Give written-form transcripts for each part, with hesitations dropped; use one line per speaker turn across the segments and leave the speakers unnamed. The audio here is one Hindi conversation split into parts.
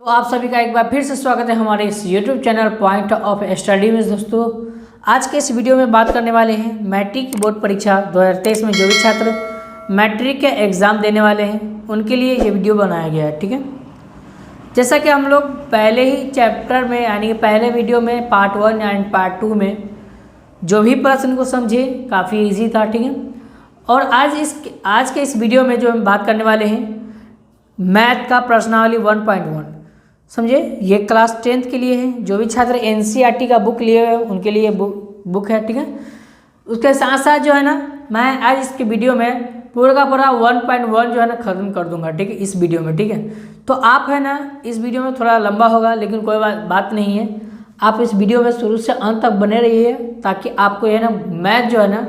तो आप सभी का एक बार फिर से स्वागत है हमारे इस YouTube channel point of study में। दोस्तों आज के इस वीडियो में बात करने वाले हैं मैट्रिक बोर्ड परीक्षा 2023 में जो भी छात्र मैट्रिक के एग्ज़ाम देने वाले हैं उनके लिए ये वीडियो बनाया गया है। ठीक है, जैसा कि हम लोग पहले ही चैप्टर में यानी कि पहले वीडियो में पार्ट 1 एंड पार्ट 2 में जो भी प्रश्न को समझे काफ़ी ईजी था। ठीक है, और आज के इस वीडियो में जो हम बात करने वाले हैं मैथ का प्रश्नावली 1.1 समझे, ये क्लास 10th के लिए है। जो भी छात्र NCERT का बुक लिए हुए हैं उनके लिए बुक है। ठीक है, उसके साथ साथ जो है ना मैं आज इसके वीडियो में पूरा का पूरा 1.1 जो है ना ख़त्म कर दूंगा। ठीक है, इस वीडियो में। ठीक है, तो आप है ना इस वीडियो में थोड़ा लंबा होगा लेकिन कोई बात नहीं है। आप इस वीडियो में शुरू से अंत तक बने रहिए ताकि आपको है ना मैथ जो है ना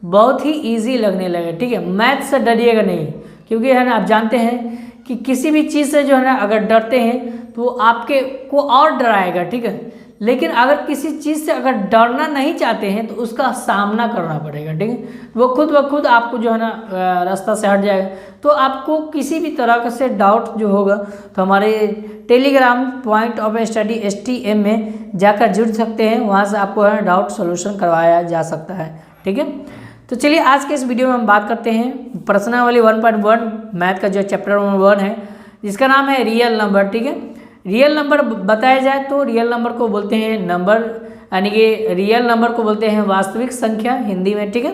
बहुत ही ईजी लगने लगे। ठीक है, मैथ से डरिएगा नहीं, क्योंकि है ना आप जानते हैं कि किसी भी चीज़ से जो है ना अगर डरते हैं तो आपके को और डराएगा। ठीक है, लेकिन अगर किसी चीज़ से अगर डरना नहीं चाहते हैं तो उसका सामना करना पड़ेगा। ठीक है, वो खुद ब खुद आपको जो है ना रास्ता से हट जाएगा। तो आपको किसी भी तरह से डाउट जो होगा तो हमारे Telegram point of study STM में जाकर जुड़ सकते हैं, वहाँ से आपको है डाउट सोल्यूशन करवाया जा सकता है। ठीक है, तो चलिए आज के इस वीडियो में हम बात करते हैं प्रश्नावली 1.1 मैथ का जो चैप्टर नंबर 1 है जिसका नाम है रियल नंबर। ठीक है, रियल नंबर बताया जाए तो रियल नंबर को बोलते हैं नंबर, यानी कि रियल नंबर को बोलते हैं वास्तविक संख्या हिंदी में। ठीक है,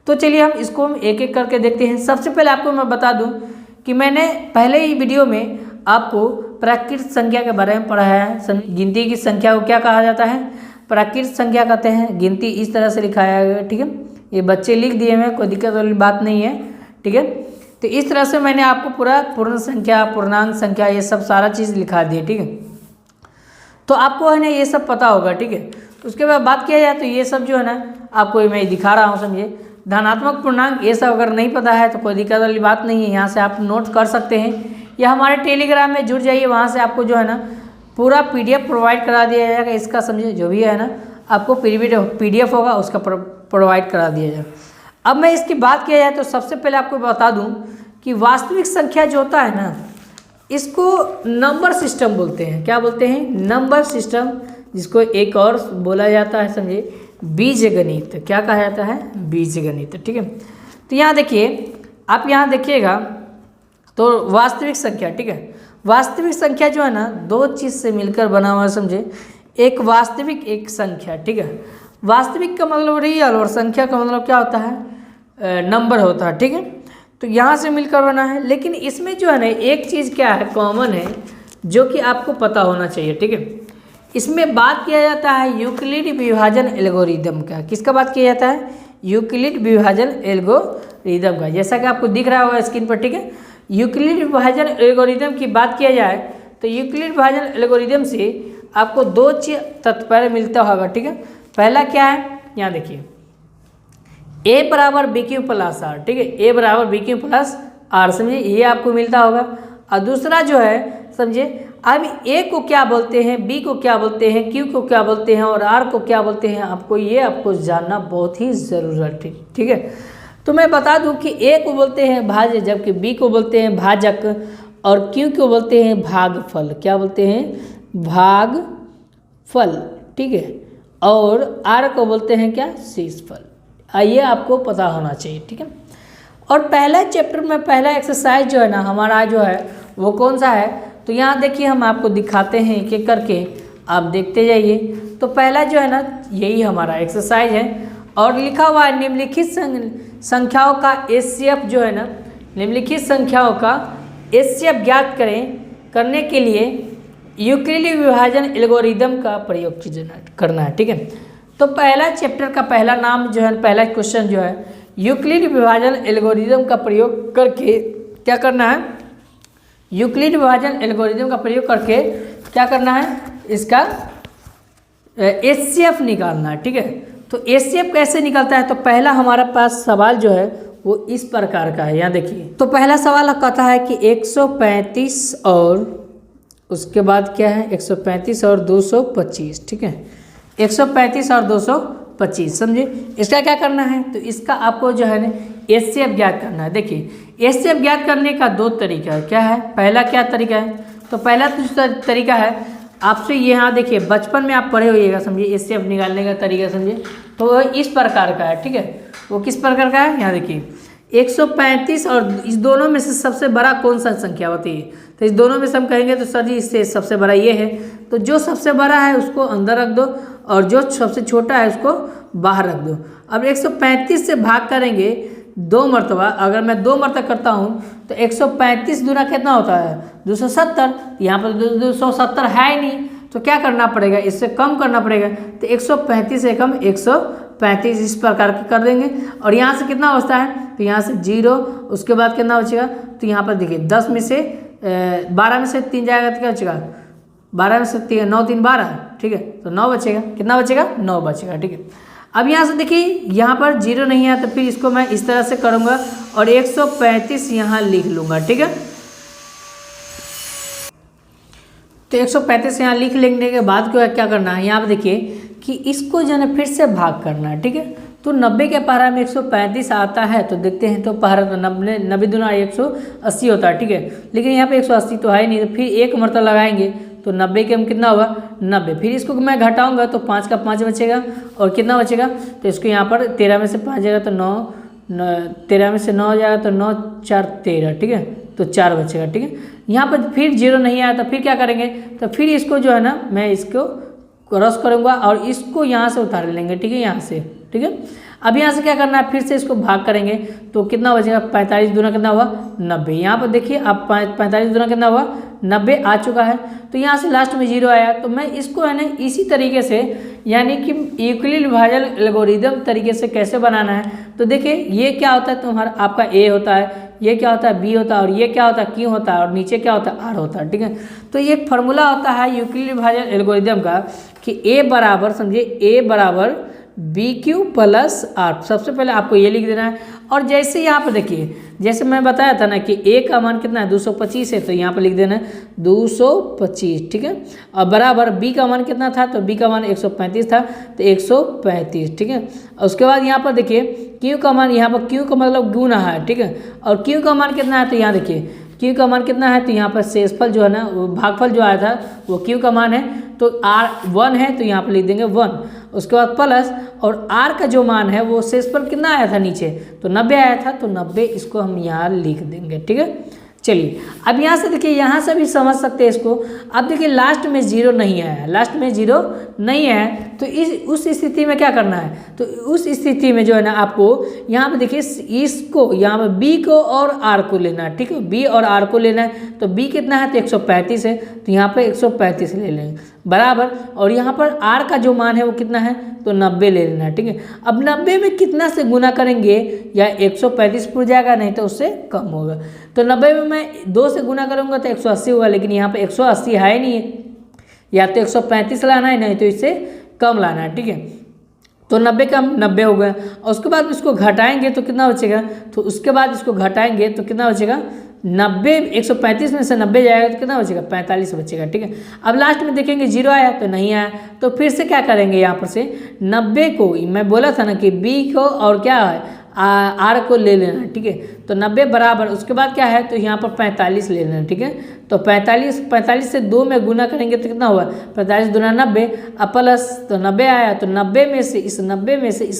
तो चलिए हम इसको हम एक एक करके देखते हैं। सबसे पहले आपको मैं बता दूं कि मैंने पहले ही वीडियो में आपको प्राकृत संख्या के बारे में पढ़ाया है। गिनती की संख्या को क्या कहा जाता है? प्राकृत संख्या कहते हैं। गिनती इस तरह से लिखाया गया। ठीक है, ये बच्चे लिख दिए हैं, कोई दिक्कत वाली बात नहीं है। ठीक है, तो इस तरह से मैंने आपको पूरा पूर्ण संख्या, पूर्णांक संख्या, ये सब सारा चीज़ लिखा दी है। ठीक है, तो आपको है ना ये सब पता होगा। ठीक है, तो उसके बाद बात किया जाए तो ये सब जो है ना आपको मैं दिखा रहा हूँ, समझिए। धनात्मक पूर्णांक ये सब अगर नहीं पता है तो कोई दिक्कत वाली बात नहीं है, यहाँ से आप नोट कर सकते हैं या हमारे टेलीग्राम में जुड़ जाइए, वहाँ से आपको जो है ना पूरा PDF प्रोवाइड करा दिया जाएगा। इसका समझिए जो भी है ना आपको PDF होगा उसका प्रोवाइड करा दिया जाएगा। अब मैं इसकी बात किया जाए तो सबसे पहले आपको बता दूं कि वास्तविक संख्या जो होता है ना इसको नंबर सिस्टम बोलते हैं। क्या बोलते हैं? नंबर सिस्टम, जिसको एक और बोला जाता है समझिए बीजगणित। क्या कहा जाता है? बीजगणित। ठीक है, तो यहाँ देखिए, आप यहाँ देखिएगा तो वास्तविक संख्या। ठीक है, वास्तविक संख्या जो है ना दो चीज़ से मिलकर बना हुआ है, समझे। एक वास्तविक, एक संख्या। ठीक है, वास्तविक का मतलब रियल और संख्या का मतलब क्या होता है? नंबर होता है। ठीक है, तो यहाँ से मिलकर बना है। लेकिन इसमें जो है ना एक चीज़ क्या है कॉमन है जो कि आपको पता होना चाहिए। ठीक है, इसमें बात किया जाता है यूक्लिड विभाजन एल्गोरिदम का। किसका बात किया जाता है? यूक्लिड विभाजन एल्गोरिदम का, जैसा कि आपको दिख रहा होगा स्क्रीन पर। ठीक है, यूक्लिड विभाजन एल्गोरिदम की बात किया जाए तो यूक्लिड विभाजन एल्गोरिदम से आपको दो चीज़ तात्पर्य मिलता होगा। ठीक है, पहला क्या है? यहाँ देखिए A बराबर BQ प्लस R। ठीक है, A बराबर BQ प्लस R, समझिए ये आपको मिलता होगा। और दूसरा जो है समझिए अब A को क्या बोलते हैं, B को क्या बोलते हैं, Q को क्या बोलते हैं और R को क्या बोलते हैं, आपको जानना बहुत ही ज़रूरत है। ठीक है, तो मैं बता दूं कि A को बोलते हैं भाज्य, जबकि B को बोलते हैं भाजक और Q को बोलते हैं भागफल। क्या बोलते हैं? भागफल। ठीक है, और R को बोलते हैं क्या? शेषफल। ये आपको पता होना चाहिए। ठीक है, और पहला चैप्टर में पहला एक्सरसाइज जो है ना हमारा जो है वो कौन सा है? तो यहाँ देखिए हम आपको दिखाते हैं एक एक करके, आप देखते जाइए। तो पहला जो है ना यही हमारा एक्सरसाइज है और लिखा हुआ है निम्नलिखित संख्याओं का HCF जो है ना, निम्नलिखित संख्याओं का HCF ज्ञात करने के लिए यूक्लिड विभाजन एल्गोरिदम का प्रयोग करना है। ठीक है, तो पहला चैप्टर का पहला नाम जो है, पहला क्वेश्चन जो है यूक्लिड विभाजन एल्गोरिदम का प्रयोग करके क्या करना है? यूक्लिड विभाजन एल्गोरिदम का प्रयोग करके क्या करना है? इसका HCF निकालना है। ठीक है, तो HCF कैसे निकलता है? तो पहला हमारा पास सवाल जो है वो इस प्रकार का है। यहाँ देखिए, तो पहला सवाल कहता है कि 135 और उसके बाद क्या है? 135 और 225। ठीक है, 135 और 225, समझे। इसका क्या करना है? तो इसका आपको जो है ना HCF ज्ञात करना है। देखिए HCF ज्ञात करने का दो तरीका है। क्या है? पहला क्या तरीका है? तो पहला तरीका है आपसे, यहाँ देखिए बचपन में आप पढ़े होइएगा, समझिए इससे अब निकालने का तरीका समझिए, तो वो इस प्रकार का है, ठीक है। वो किस प्रकार का है, यहाँ देखिए 135 और इस दोनों में से सबसे बड़ा कौन सा संख्या होती है, तो इस दोनों में से हम कहेंगे तो सर जी इससे सबसे बड़ा ये है, तो जो सबसे बड़ा है उसको अंदर रख दो और जो सबसे छोटा है उसको बाहर रख दो। अब 135 से भाग करेंगे 2 मरतबा, अगर मैं 2 मरतबा करता हूँ तो 135 दूना कितना होता है 270, यहाँ पर 270 है ही नहीं, तो क्या करना पड़ेगा, इससे कम करना पड़ेगा, तो 135 से कम 135 इस प्रकार के कर देंगे। और यहाँ से कितना बचता है, तो यहाँ से 0, उसके बाद कितना बचेगा, तो यहाँ पर देखिए 10 में से 12 में से 3 जाएगा तो क्या बचेगा, 12 में से 3 9 3 12, ठीक है, तो 9 बचेगा, कितना बचेगा 9 बचेगा, ठीक है। अब यहाँ से देखिए यहाँ पर 0 नहीं है, तो फिर इसको मैं इस तरह से करूँगा और 135 यहाँ लिख लूँगा, ठीक है। तो 135 यहाँ लिख लेने के बाद क्या करना है, यहाँ पर देखिए कि इसको जो है फिर से भाग करना है, ठीक है। तो 90 के पहाड़ा में 135 आता है, तो देखते हैं, तो पहाड़ा तो 90 दूना 180 होता है, ठीक है, लेकिन यहाँ पे 180 तो है ही नहीं, तो फिर एक मरतबा लगाएंगे तो 90 के हम कितना होगा 90, फिर इसको मैं घटाऊंगा तो 5 का 5 बचेगा और कितना बचेगा, तो इसको यहाँ पर 13 में से 5 जाएगा तो 9, 13 में से 9 जाएगा तो 9 4 13, ठीक है, तो 4 बचेगा, ठीक है। यहाँ पर फिर 0 नहीं आया तो फिर क्या करेंगे, तो फिर इसको जो है ना मैं इसको क्रॉस करूँगा और इसको यहाँ से उतार लेंगे, ठीक है, यहाँ से, ठीक है। अब यहाँ से क्या करना है, फिर से इसको भाग करेंगे तो कितना बचेगा, 45 दूना कितना हुआ 90, यहाँ पर देखिए अब 45 दूना कितना हुआ 90 आ चुका है, तो यहाँ से लास्ट में 0 आया, तो मैं इसको है ना इसी तरीके से यानी कि यूक्लिड विभाजन एल्गोरिदम तरीके से कैसे बनाना है, तो देखिए ये क्या होता है, तुम्हारा आपका ए होता है, ये क्या होता है बी होता है, और ये क्या होता है क्यू होता है, और नीचे क्या होता है आर होता है, ठीक है। तो ये एक फार्मूला होता है यूक्लिड विभाजन एल्गोरिदम का कि ए बराबर, समझिए ए बराबर बी क्यू प्लस आर, सबसे पहले आपको ये लिख देना है। और जैसे यहाँ पर देखिए, जैसे मैं बताया था ना कि ए का मान कितना है 225 है, तो यहाँ पर लिख देना है 225, ठीक है। और बराबर बी का मान कितना था, तो बी का मान 135 था, तो 135, ठीक है। और उसके बाद यहाँ पर देखिए क्यू का मान, यहाँ पर क्यू का मतलब गुना है, ठीक है, और क्यू का मान कितना है, तो यहाँ देखिए क्यू का मान कितना है, तो यहाँ पर शेषफल जो है ना वो भागफल जो आया था वो क्यू का मान है, तो आर 1 है तो यहाँ पर लिख देंगे 1, उसके बाद प्लस और आर का जो मान है वो शेषफल कितना आया था नीचे, तो 90 आया था, तो 90 इसको हम यहाँ लिख देंगे, ठीक है। चलिए अब यहाँ से देखिए, यहाँ से भी समझ सकते हैं इसको। अब देखिए लास्ट में 0 नहीं आया, लास्ट में 0 नहीं है, तो उस स्थिति में क्या करना है, तो उस स्थिति में जो है ना आपको यहाँ पे देखिए इसको यहाँ पे बी को और आर को लेना है, ठीक है, बी और आर को लेना है। तो बी कितना है, तो 135 है, तो यहाँ पे 135 ले लेंगे बराबर, और यहाँ पर आर का जो मान है वो कितना है, तो 90 ले लेना है, ठीक है। अब 90 में कितना से गुना करेंगे, या 135 पूरा जाएगा, नहीं तो उससे कम होगा, तो 90 में मैं 2 से गुना करूँगा तो 180 होगा, लेकिन यहाँ पे 180 है ही नहीं है, या तो 135 लाना है, नहीं तो इससे कम लाना है, ठीक है। तो 90 का 90 हो गया, और उसके बाद इसको घटाएंगे तो कितना बचेगा, तो उसके बाद इसको घटाएंगे तो कितना बचेगा 90, 135 में से 90 जाएगा तो कितना बचेगा 45 बचेगा, ठीक है। अब लास्ट में देखेंगे 0 आया तो नहीं आया, तो फिर से क्या करेंगे, यहाँ पर से 90 को मैं बोला था ना कि बी को और क्या है आर को ले लेना, ठीक है। तो 90 बराबर, उसके बाद क्या है, तो यहाँ पर 45 ले लेना, ठीक है। तो 45 से 2 में गुना करेंगे तो कितना हुआ 45 दूना 90, अब प्लस तो 90 आया, तो 90 में से इस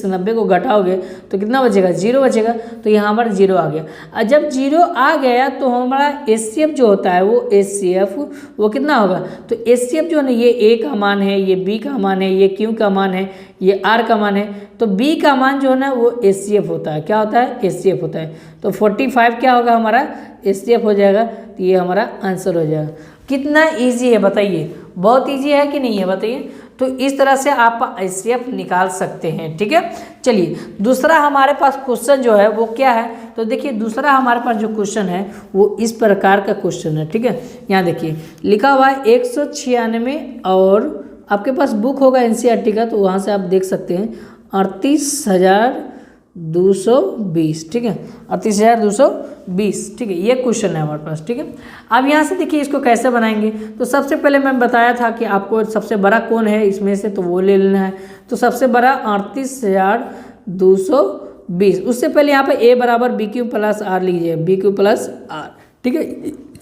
90 को घटाओगे तो कितना बचेगा 0 बचेगा, तो यहाँ पर 0 आ गया। और जब 0 आ गया तो हमारा HCF जो होता है वो HCF वो कितना होगा, तो HCF जो है ना ये A का मान है, ये B का मान है, ये Q का मान है, ये R का मान है, तो B का मान जो है ना वो HCF होता है, क्या होता है HCF होता है। तो 45 क्या होगा हमारा HCF हो जाएगा, तो ये हमारा आंसर हो जाएगा। कितना इजी है बताइए, बहुत इजी है कि नहीं है बताइए। तो इस तरह से आप HCF निकाल सकते हैं, ठीक है। चलिए दूसरा हमारे पास क्वेश्चन जो है वो क्या है, तो देखिए दूसरा हमारे पास जो क्वेश्चन है वो इस प्रकार का क्वेश्चन है, ठीक है। यहाँ देखिए लिखा हुआ है 196, और आपके पास बुक होगा NCERT का, तो वहाँ से आप देख सकते हैं 38,220, ठीक है, 38,220, ठीक है, ये क्वेश्चन है हमारे पास, ठीक है। अब यहाँ से देखिए इसको कैसे बनाएंगे, तो सबसे पहले मैं बताया था कि आपको सबसे बड़ा कौन है इसमें से, तो वो ले लेना है। तो सबसे बड़ा 38,220, उससे पहले यहाँ पे A बराबर BQ प्लस आर लीजिए, BQ प्लस आर, ठीक है।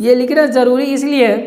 ये लिखना ज़रूरी इसलिए है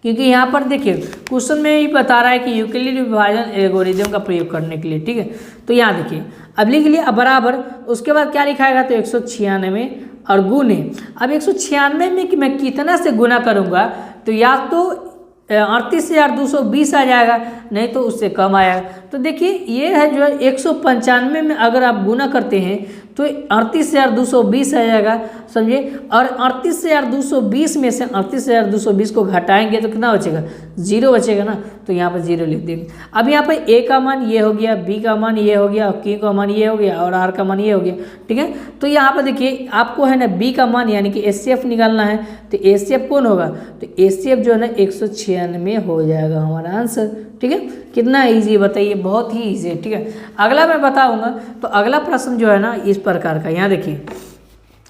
क्योंकि यहाँ पर देखिए क्वेश्चन में ही बता रहा है कि यूक्लिड विभाजन एल्गोरिदम का प्रयोग करने के लिए, ठीक है। तो यहाँ देखिए अब लिख लिया, अब बराबर, उसके बाद क्या लिखाएगा, तो 196 और गुने। अब 196 में कि मैं कितना से गुना करूँगा, तो या तो 38,220 आ जाएगा, नहीं तो उससे कम आएगा। तो देखिए ये है जो है 195 में अगर आप गुना करते हैं तो 38,220 आ जाएगा, समझिए। और 38,220 में से 38,220 को घटाएंगे तो कितना बचेगा, 0 बचेगा ना, तो यहाँ पर 0 लिख देंगे। अब यहाँ पर ए का मान ये हो गया, बी का मान ये हो गया, और क्यू का मान ये हो गया, और आर का मान ये हो गया, ठीक है। तो यहाँ पर देखिए आपको है ना बी का मान यानी कि एचसीएफ निकालना है, तो एचसीएफ कौन होगा, तो एचसीएफ जो है ना 196 हो जाएगा हमारा आंसर, ठीक है। कितना ईजी बताइए, बहुत ही ईजी है, ठीक है। अगला मैं बताऊंगा, तो अगला प्रश्न जो है ना इस प्रकार का, यहाँ देखिए,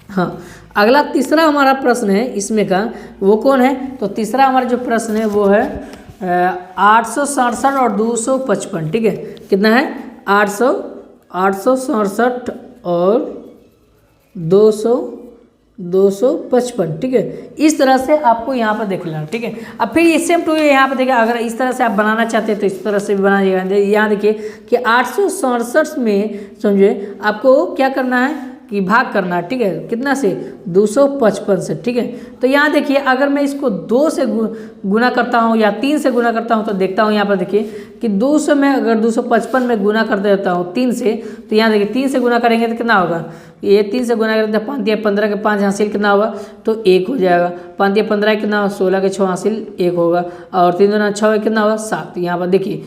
हाँ अगला तीसरा हमारा प्रश्न है इसमें का, वो कौन है, तो तीसरा हमारा जो प्रश्न है वो है 867 और 255, ठीक है। कितना है, 867 और 255, ठीक है। इस तरह से आपको यहाँ पर देख लेना, ठीक है। अब फिर इससे हम यहाँ पर देखिए, अगर इस तरह से आप बनाना चाहते हैं तो इस तरह से भी बनाइएगा। यहाँ देखिए कि 867 में समझिए आपको क्या करना है कि भाग करना है, ठीक है, कितना से, 255 से, ठीक है। तो यहाँ देखिए अगर मैं इसको 2 से गुना करता हूँ या 3 से गुना करता हूँ, तो देखता हूँ यहाँ पर देखिए कि 200 में अगर 255 में गुना कर देता हूँ 3 से, तो यहाँ देखिए 3 से गुना करेंगे तो कितना होगा, ये 3 से गुना करेंगे तो 5 या 15 के 5 हासिल कितना होगा, तो 1 हो जाएगा। 5 या 15 कितना होगा, 16 के 6 हासिल 1 होगा, और 3 दूना 6 कितना होगा, 7। यहाँ पर देखिए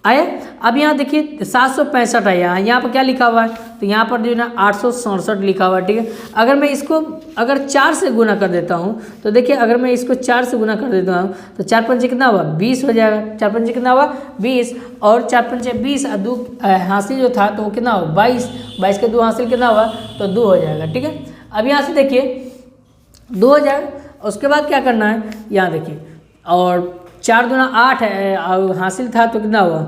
आया। अब यहाँ देखिए 765 आया, यहाँ पर क्या लिखा हुआ है, तो यहाँ पर जो है ना 867 लिखा हुआ है, ठीक है। अगर मैं इसको अगर 4 से गुना कर देता हूँ, तो देखिए अगर मैं इसको 4 से गुना कर देता हूँ तो 4 पंचे कितना हुआ, 20 हो जाएगा। 4 पंचे कितना हुआ, 20, और 4 पंचे 20 और 2 हासिल जो था तो वो कितना हुआ, 22, 22 के 2 हासिल कितना हुआ, तो 2 हो जाएगा, ठीक है। अब यहाँ से देखिए 2 हो जाएगा, उसके बाद क्या करना है, यहाँ देखिए, और 4 दूना 8 है, हासिल था तो कितना हुआ,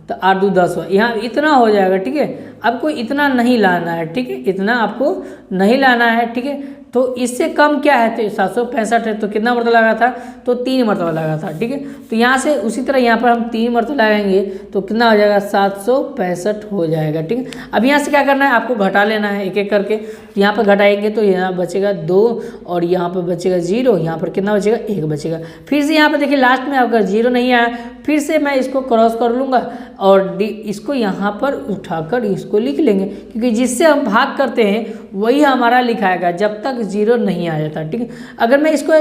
तो 8 2 10 हुआ, यहाँ इतना हो जाएगा, ठीक है। आपको इतना नहीं लाना है, ठीक है, इतना आपको नहीं लाना है, ठीक है। तो इससे कम क्या है, तो 765 है, तो कितना मरतबा लगा था, तो 3 मरतबा लगा था, ठीक है। तो यहाँ से उसी तरह यहाँ पर हम 3 मरतबा लगाएंगे तो कितना हो जाएगा, 765 हो जाएगा, ठीक है। अब यहाँ से क्या करना है, आपको घटा लेना है एक एक करके। यहाँ पर घटाएंगे तो यहाँ बचेगा 2, और यहाँ पर बचेगा 0, यहाँ पर कितना बचेगा, 1 बचेगा। फिर से यहाँ पर देखिए लास्ट में अगर 0 नहीं आया, फिर से मैं इसको क्रॉस कर लूँगा और इसको यहाँ पर उठाकर इसको लिख लेंगे, क्योंकि जिससे हम भाग करते हैं वही हमारा लिखाएगा जब तक 0 नहीं आ जाता, ठीक है। अगर मैं इसको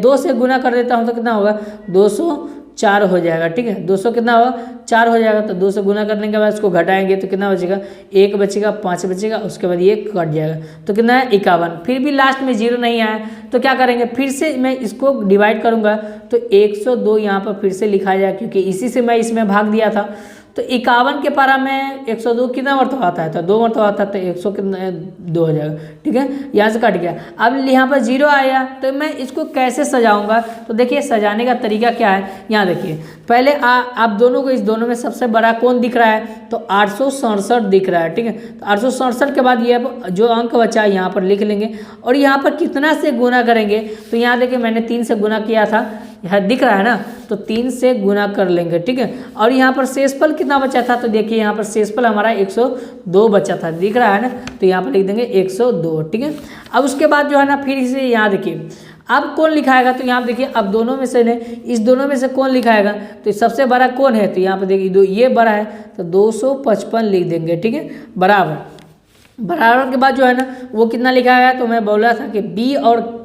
2 से गुना कर देता हूँ तो कितना होगा, 204 हो जाएगा, ठीक है। 200 कितना होगा, 4 हो जाएगा। तो 2 से गुना करने के बाद इसको घटाएंगे तो कितना बचेगा, 1 बचेगा, 5 बचेगा, उसके बाद ये कट जाएगा, तो कितना है, 51। फिर भी लास्ट में 0 नहीं आया तो क्या करेंगे, फिर से मैं इसको डिवाइड करूँगा तो 102 यहाँ पर फिर से लिखा जाएगा, क्योंकि इसी से मैं इसमें भाग दिया था। तो 51 के पारा में 102 कितना मरतबा आता है, तो 2 मरतबा आता है, तो 100 कितना 2 हो जाएगा, ठीक है। यहाँ से कट गया। अब यहाँ पर 0 आया तो मैं इसको कैसे सजाऊंगा, तो देखिए सजाने का तरीका क्या है। यहाँ देखिए पहले आप दोनों को, इस दोनों में सबसे बड़ा कौन दिख रहा है, तो 867 दिख रहा है, ठीक है। तो 867 के बाद ये जो अंक बचा है यहाँ पर लिख लेंगे, और यहाँ पर कितना से गुना करेंगे, तो यहाँ देखिए मैंने 3 से गुना किया था, यहाँ दिख रहा है ना, तो 3 से गुना कर लेंगे, ठीक है। और यहाँ पर शेषफल कितना बचा था, तो देखिए यहाँ पर शेषफल हमारा 102 बचा था, दिख रहा है ना, तो यहाँ पर लिख देंगे 102, ठीक है। अब उसके बाद जो है ना फिर से यहाँ देखिए अब कौन लिखाएगा, तो यहाँ देखिए अब दोनों में से इस दोनों में से कौन लिखाएगा, तो सबसे बड़ा कौन है, तो यहाँ पर देखिए ये बड़ा है, तो 255 लिख देंगे, ठीक है, बराबर के बाद जो है ना वो कितना लिखाएगा, तो मैं बोला था कि बी और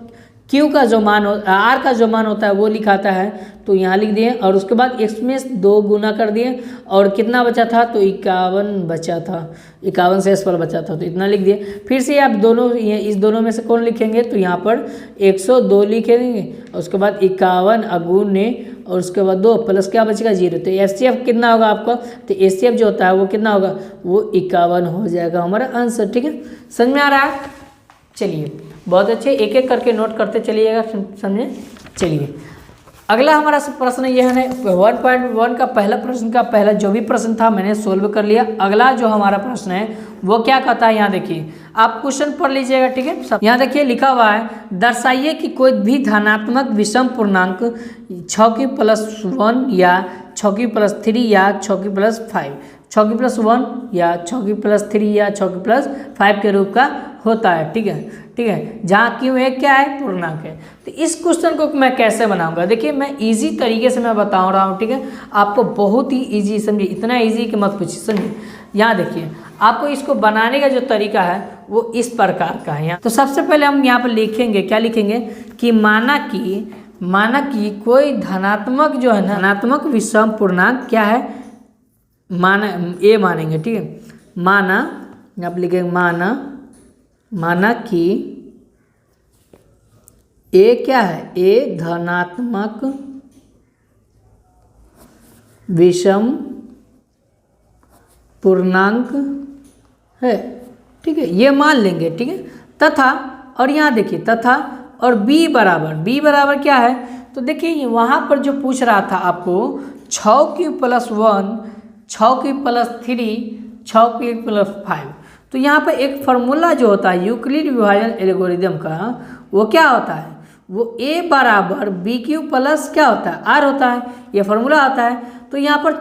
क्यू का जो मान आर का जो मान होता है वो लिखाता है, तो यहाँ लिख दिए, और उसके बाद एक्स में 2 गुना कर दिए, और कितना बचा था, तो 51 बचा था, 51 शेषफल बचा था, तो इतना लिख दिए। फिर से आप दोनों इस दोनों में से कौन लिखेंगे, तो यहाँ पर 102 लिखेंगे, और उसके बाद 51 अगुने, और उसके बाद 2 प्लस क्या बचेगा, 0। तो एचसीएफ कितना होगा आपका, तो एचसीएफ जो होता है वो कितना होगा, वो 51 हो जाएगा हमारा आंसर, ठीक है। समझ में आ रहा है, चलिए बहुत अच्छे, एक एक करके नोट करते चलिएगा, समझे। चलिए अगला हमारा प्रश्न यह है 1.1 का पहला प्रश्न का पहला जो भी प्रश्न था मैंने सोल्व कर लिया। अगला जो हमारा प्रश्न है वो क्या कहता है, यहाँ देखिए आप क्वेश्चन पढ़ लीजिएगा, ठीक है। यहाँ देखिए लिखा हुआ है, दर्शाइए कि कोई भी धनात्मक विषम पूर्णांक 6 की प्लस 1 या 6 की प्लस 3 या 6 की प्लस 5, 6 की प्लस 1 या 6 की प्लस 3 या 6 की प्लस 5 के रूप का होता है, ठीक है, ठीक है। जहाँ क्यों एक क्या है, पूर्णांक है। तो इस क्वेश्चन को मैं कैसे बनाऊंगा, देखिए मैं इजी तरीके से मैं बता रहा हूँ, ठीक है। आपको बहुत ही इजी, समझिए इतना इजी कि मत पूछिए, समझिए। यहाँ देखिए आपको इसको बनाने का जो तरीका है वो इस प्रकार का है। यहाँ तो सबसे पहले हम यहाँ पर लिखेंगे, क्या लिखेंगे कि माना कि कोई धनात्मक जो है, धनात्मक विषम पूर्णांक क्या है, ए मानेंगे, ठीक है। माना, यहाँ पर लिखेंगे माना कि ए क्या है, ए धनात्मक विषम पूर्णांक है, ठीक है, ये मान लेंगे, ठीक है। तथा, और यहाँ देखिए तथा और b बराबर क्या है, तो देखिए वहाँ पर जो पूछ रहा था आपको 6 की प्लस 1, 6 की प्लस 3, 6 की प्लस 5, तो यहाँ पर एक फार्मूला जो होता है यूक्लिड विभाजन एल्गोरिदम का, वो क्या होता है, वो a बराबर बी क्यू प्लस क्या होता है, r होता है, ये फार्मूला आता है। तो यहाँ पर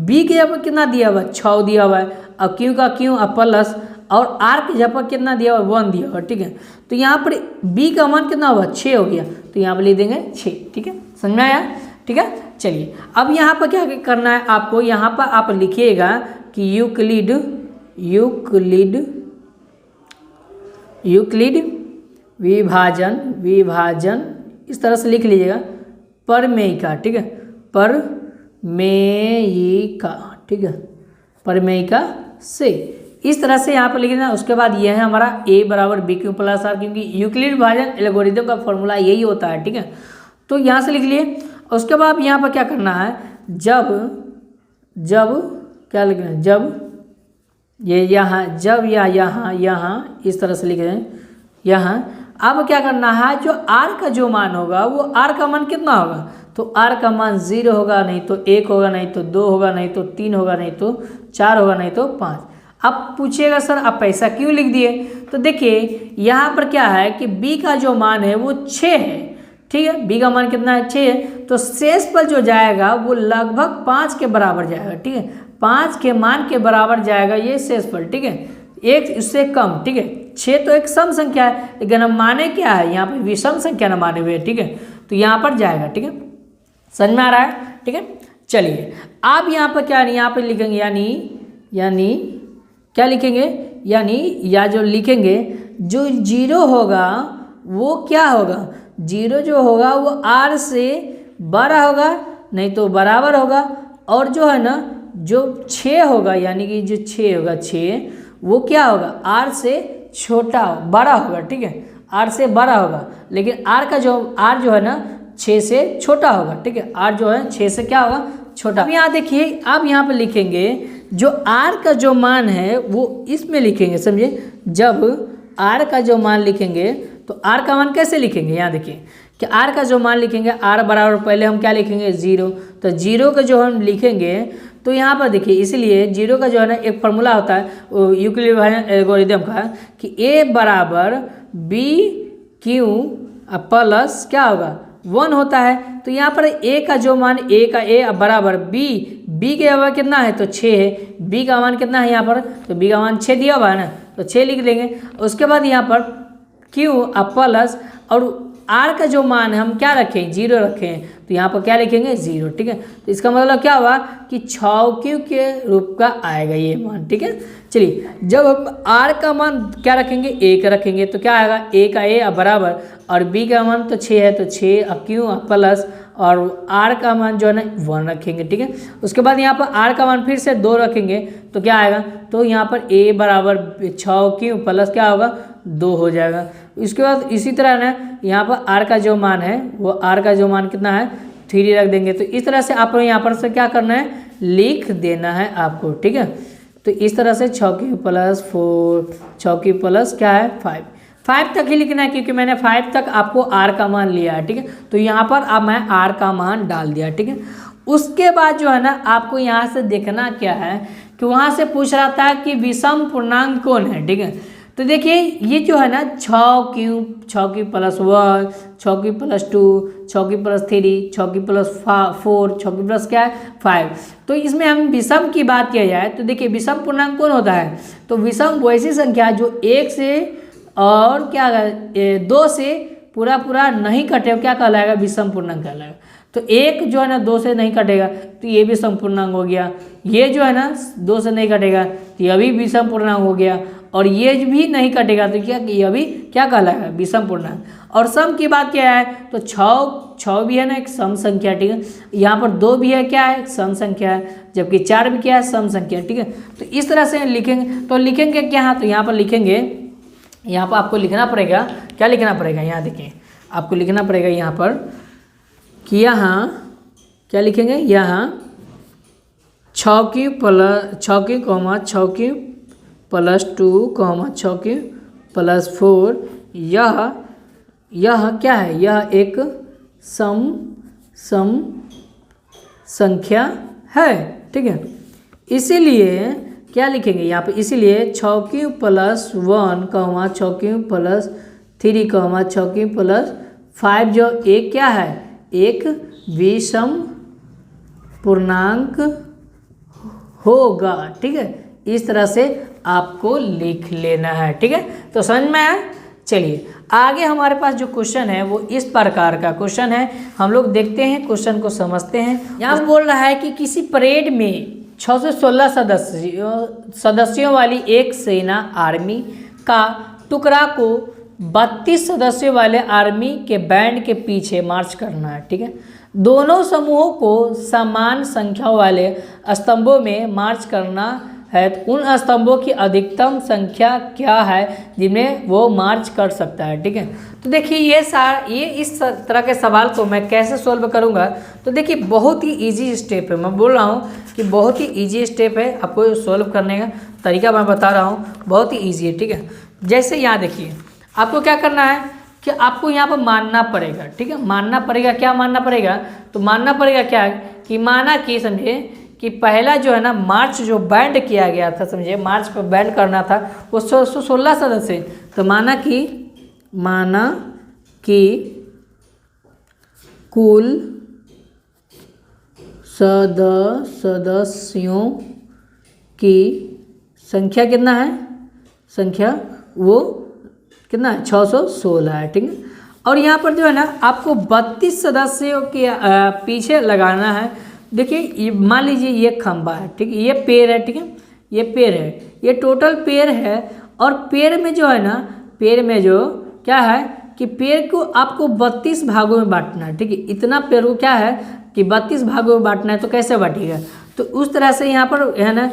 b के जगह पर कितना दिया हुआ है, 6 दिया हुआ है, अब q का q अब प्लस, और r के जगह पर कितना दिया हुआ है, 1 दिया हुआ है, ठीक है। तो यहाँ पर b का मान कितना हुआ, 6 हो गया, तो यहाँ पर लिख देंगे 6, ठीक है, समझ में आया, ठीक है। चलिए अब यहाँ पर क्या करना है आपको, यहाँ पर आप लिखिएगा कि यूक्लिड विभाजन इस तरह से लिख लीजिएगा, परमेयिका, ठीक है, परमेयिका, ठीक है, परमेयिका से इस तरह से यहाँ पर लिखना। उसके बाद यह है हमारा a बराबर बी क्यू प्लस आर, क्योंकि यूक्लिड विभाजन एल्गोरिदम का फॉर्मूला यही होता है, ठीक है। तो यहाँ से लिख लिए। उसके बाद यहाँ पर क्या करना है, जब क्या लिखना है, जब ये यहाँ, जब या यहाँ इस तरह से लिख रहे हैं यहाँ। अब क्या करना है, जो r का जो मान होगा वो r का मान कितना होगा, तो r का मान 0 होगा, नहीं तो 1 होगा, नहीं तो 2 होगा, नहीं तो 3 होगा, नहीं तो 4 होगा, नहीं तो 5। अब पूछिएगा सर आप पैसा क्यों लिख दिए, तो देखिए यहाँ पर क्या है कि b का जो मान है वो 6 है, ठीक है, b का मान कितना है, 6 है। तो शेषफल जो जाएगा वो लगभग 5 के बराबर जाएगा, ठीक है, 5 के मान के बराबर जाएगा ये शेषफल, ठीक है, एक इससे कम, ठीक है। 6 तो एक सम संख्या है, लेकिन हम माने क्या है, यहाँ पर विषम संख्या न माने हुए, ठीक है, तो यहाँ पर जाएगा, ठीक है, समझ में आ रहा है, ठीक है। चलिए आप यहाँ पर क्या, यहाँ पर लिखेंगे यानी क्या लिखेंगे, या जो लिखेंगे जो 0 होगा वो क्या होगा, 0 जो होगा वो r से बड़ा होगा, नहीं तो बराबर होगा, और जो है ना जो 6 होगा, यानी कि जो 6 होगा, 6 वो क्या होगा, r से छोटा बड़ा होगा, ठीक है, r से बड़ा होगा, लेकिन r जो है ना 6 से छोटा होगा, ठीक है, r जो है 6 से क्या होगा, छोटा। अब यहाँ देखिए आप यहाँ पर लिखेंगे जो r का जो मान है वो इसमें लिखेंगे, समझिए, जब r का जो मान लिखेंगे तो r का मान कैसे लिखेंगे, यहाँ देखिए कि r का जो मान लिखेंगे, r बराबर पहले हम क्या लिखेंगे, 0, तो 0 का जो हम लिखेंगे तो यहाँ पर देखिए, इसलिए 0 का जो है ना एक फार्मूला होता है यूक्लिड विभाजन एल्गोरिदम का कि a बराबर बी क्यू प्लस क्या होगा, 1 होता है। तो यहाँ पर a का जो मान, a बराबर b के बराबर कितना है, तो 6 है, b का मान कितना है यहाँ पर, तो b का मान 6 दिया हुआ है ना, तो 6 लिख देंगे। उसके बाद यहाँ पर q प्लस, और r का जो मान है हम क्या रखें, 0 रखें, तो यहाँ पर क्या लिखेंगे, 0, ठीक है। तो इसका मतलब क्या हुआ कि 6q के रूप का आएगा ये मान, ठीक है। चलिए जब हम r का मान क्या रखेंगे, 1 रखेंगे, तो क्या आएगा, a का a बराबर, और b का मान तो 6 है, तो 6 q प्लस, और r का मान जो है ना 1 रखेंगे, ठीक है। उसके बाद यहाँ पर r का मान फिर से 2 रखेंगे, तो क्या आएगा, तो यहाँ पर a बराबर 6q प्लस क्या होगा, 2 हो जाएगा। इसके बाद इसी तरह ना यहाँ पर r का जो मान है वो r का जो मान कितना है, 3 रख देंगे। तो इस तरह से आपको यहाँ पर से क्या करना है, लिख देना है आपको, ठीक है। तो इस तरह से 6q प्लस 4, 6q प्लस क्या है, 5 5 तक ही लिखना है क्योंकि मैंने 5 तक आपको r का मान लिया है, ठीक है। तो यहाँ पर अब मैं r का मान डाल दिया, ठीक है। उसके बाद जो है ना आपको यहाँ से देखना क्या है कि वहाँ से पूछ रहा था कि विषम पूर्णांक कौन है, ठीक है। तो देखिए ये जो है ना 6 cube 6 plus 1, 6 plus 2, 6 plus 3, 6 plus 4, 6 plus क्या है 5। तो इसमें हम विषम की बात किया जाए तो देखिए विषम पूर्णांक कौन होता है, तो विषम वैसी संख्या जो 1 से और क्या 2 से पूरा नहीं कटे क्या कहलाएगा, विषम पूर्णांक कहलाएगा। तो 1 जो है ना 2 से नहीं कटेगा तो ये भी विषम पूर्णांक हो गया, ये जो है ना 2 से नहीं कटेगा तो यह भी विषम पूर्णांक हो गया, और ये भी नहीं कटेगा तो क्या ये भी क्या कहलाएगा, विषम पूर्णांक। और सम की बात क्या है तो 6 भी है ना एक सम संख्या, ठीक है। यहाँ पर 2 भी है क्या है, एक सम संख्या है, जबकि 4 भी क्या है, सम संख्या, ठीक है। तो इस तरह से लिखेंगे, तो लिखेंगे क्या, तो यहाँ पर लिखेंगे, यहाँ पर आपको लिखना पड़ेगा, क्या लिखना पड़ेगा, यहाँ देखिए आपको लिखना पड़ेगा यहाँ पर कि यहाँ क्या लिखेंगे, यहाँ 6 प्लस 6 प्लस 2 6 प्लस 4 यह क्या है, यह एक सम संख्या है, ठीक है। इसीलिए क्या लिखेंगे यहाँ पे, इसीलिए 6 प्लस 1 6 प्लस 3 6 प्लस 5 जो एक क्या है, एक विषम पूर्णांक होगा, ठीक है। इस तरह से आपको लिख लेना है, ठीक है। तो समझ में आया। चलिए आगे हमारे पास जो क्वेश्चन है वो इस प्रकार का क्वेश्चन है, हम लोग देखते हैं क्वेश्चन को समझते हैं। यहाँ बोल रहा है कि किसी परेड में 6 से 16 सदस्यों वाली एक सेना आर्मी का टुकड़ा को 32 सदस्यों वाले आर्मी के बैंड के पीछे मार्च करना है, ठीक है। दोनों समूहों को समान संख्या वाले स्तंभों में मार्च करना है, तो उन स्तंभों की अधिकतम संख्या क्या है जिनमें वो मार्च कर सकता है, ठीक है। तो देखिए ये इस तरह के सवाल को मैं कैसे सॉल्व करूँगा, तो देखिए बहुत ही इजी स्टेप है, मैं बोल रहा हूँ कि बहुत ही इजी स्टेप है, आपको सॉल्व करने का तरीका मैं बता रहा हूँ, बहुत ही ईजी है, ठीक है। जैसे यहाँ देखिए आपको क्या करना है कि आपको यहाँ पर मानना पड़ेगा, ठीक है। मानना पड़ेगा, क्या मानना पड़ेगा, तो मानना पड़ेगा क्या कि माना कि समझे कि पहला जो है ना मार्च जो बैंड किया गया था, समझे मार्च पर बैंड करना था वो 16 सदस्य, तो माना कि कुल सदस्यों की संख्या कितना है, संख्या वो कितना है 616 है, ठीक है। और यहाँ पर जो है ना आपको 32 सदस्यों के पीछे लगाना है। देखिए मान लीजिए ये खंबा है, ठीक है, ये पेड़ है, ठीक है, ये पेड़ है, ये टोटल पेड़ है। और पेड़ में जो है ना, पेड़ में जो क्या है कि पेड़ को आपको 32 भागों में बांटना है, ठीक है। इतना पेड़ को क्या है कि 32 भागों में बांटना है, तो कैसे बांटिएगा, तो उस तरह से यहाँ पर है ना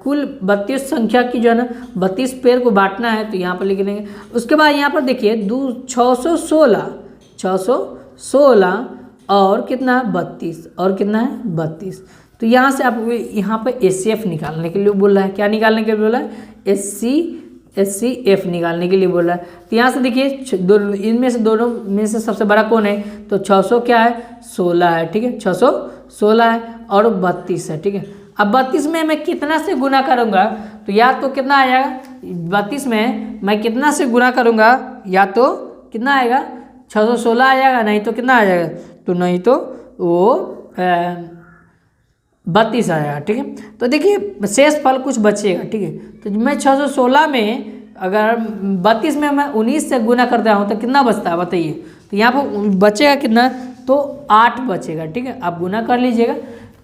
कुल 32 संख्या की जो है ना 32 पेड़ को बांटना है, तो यहाँ पर लिख लेंगे। उसके बाद यहाँ पर देखिए 616 और कितना 32 और कितना है 32। तो यहाँ से आप यहाँ पर HCF निकालने के लिए बोल रहा है, क्या निकालने के लिए बोला है, HCF निकालने के लिए बोल रहा है। तो यहाँ से देखिए इनमें से दोनों में से सबसे बड़ा कौन है, तो 600 क्या है 16 है, ठीक है, 616 है और 32 है, ठीक है। अब 32 में मैं कितना से गुना करूँगा, तो या तो कितना आएगा 32 में मैं कितना से गुना करूँगा, या तो कितना आएगा 616 आ जाएगा, नहीं तो कितना आ जाएगा, तो नहीं तो वो 32 आएगा, ठीक है। तो देखिए शेष फल कुछ बचेगा, ठीक है। तो मैं 616 में अगर 32 में मैं 19 से गुना करता हूँ तो कितना बचता है बताइए, तो यहाँ पर बचेगा कितना, तो 8 बचेगा, ठीक है। आप गुना कर लीजिएगा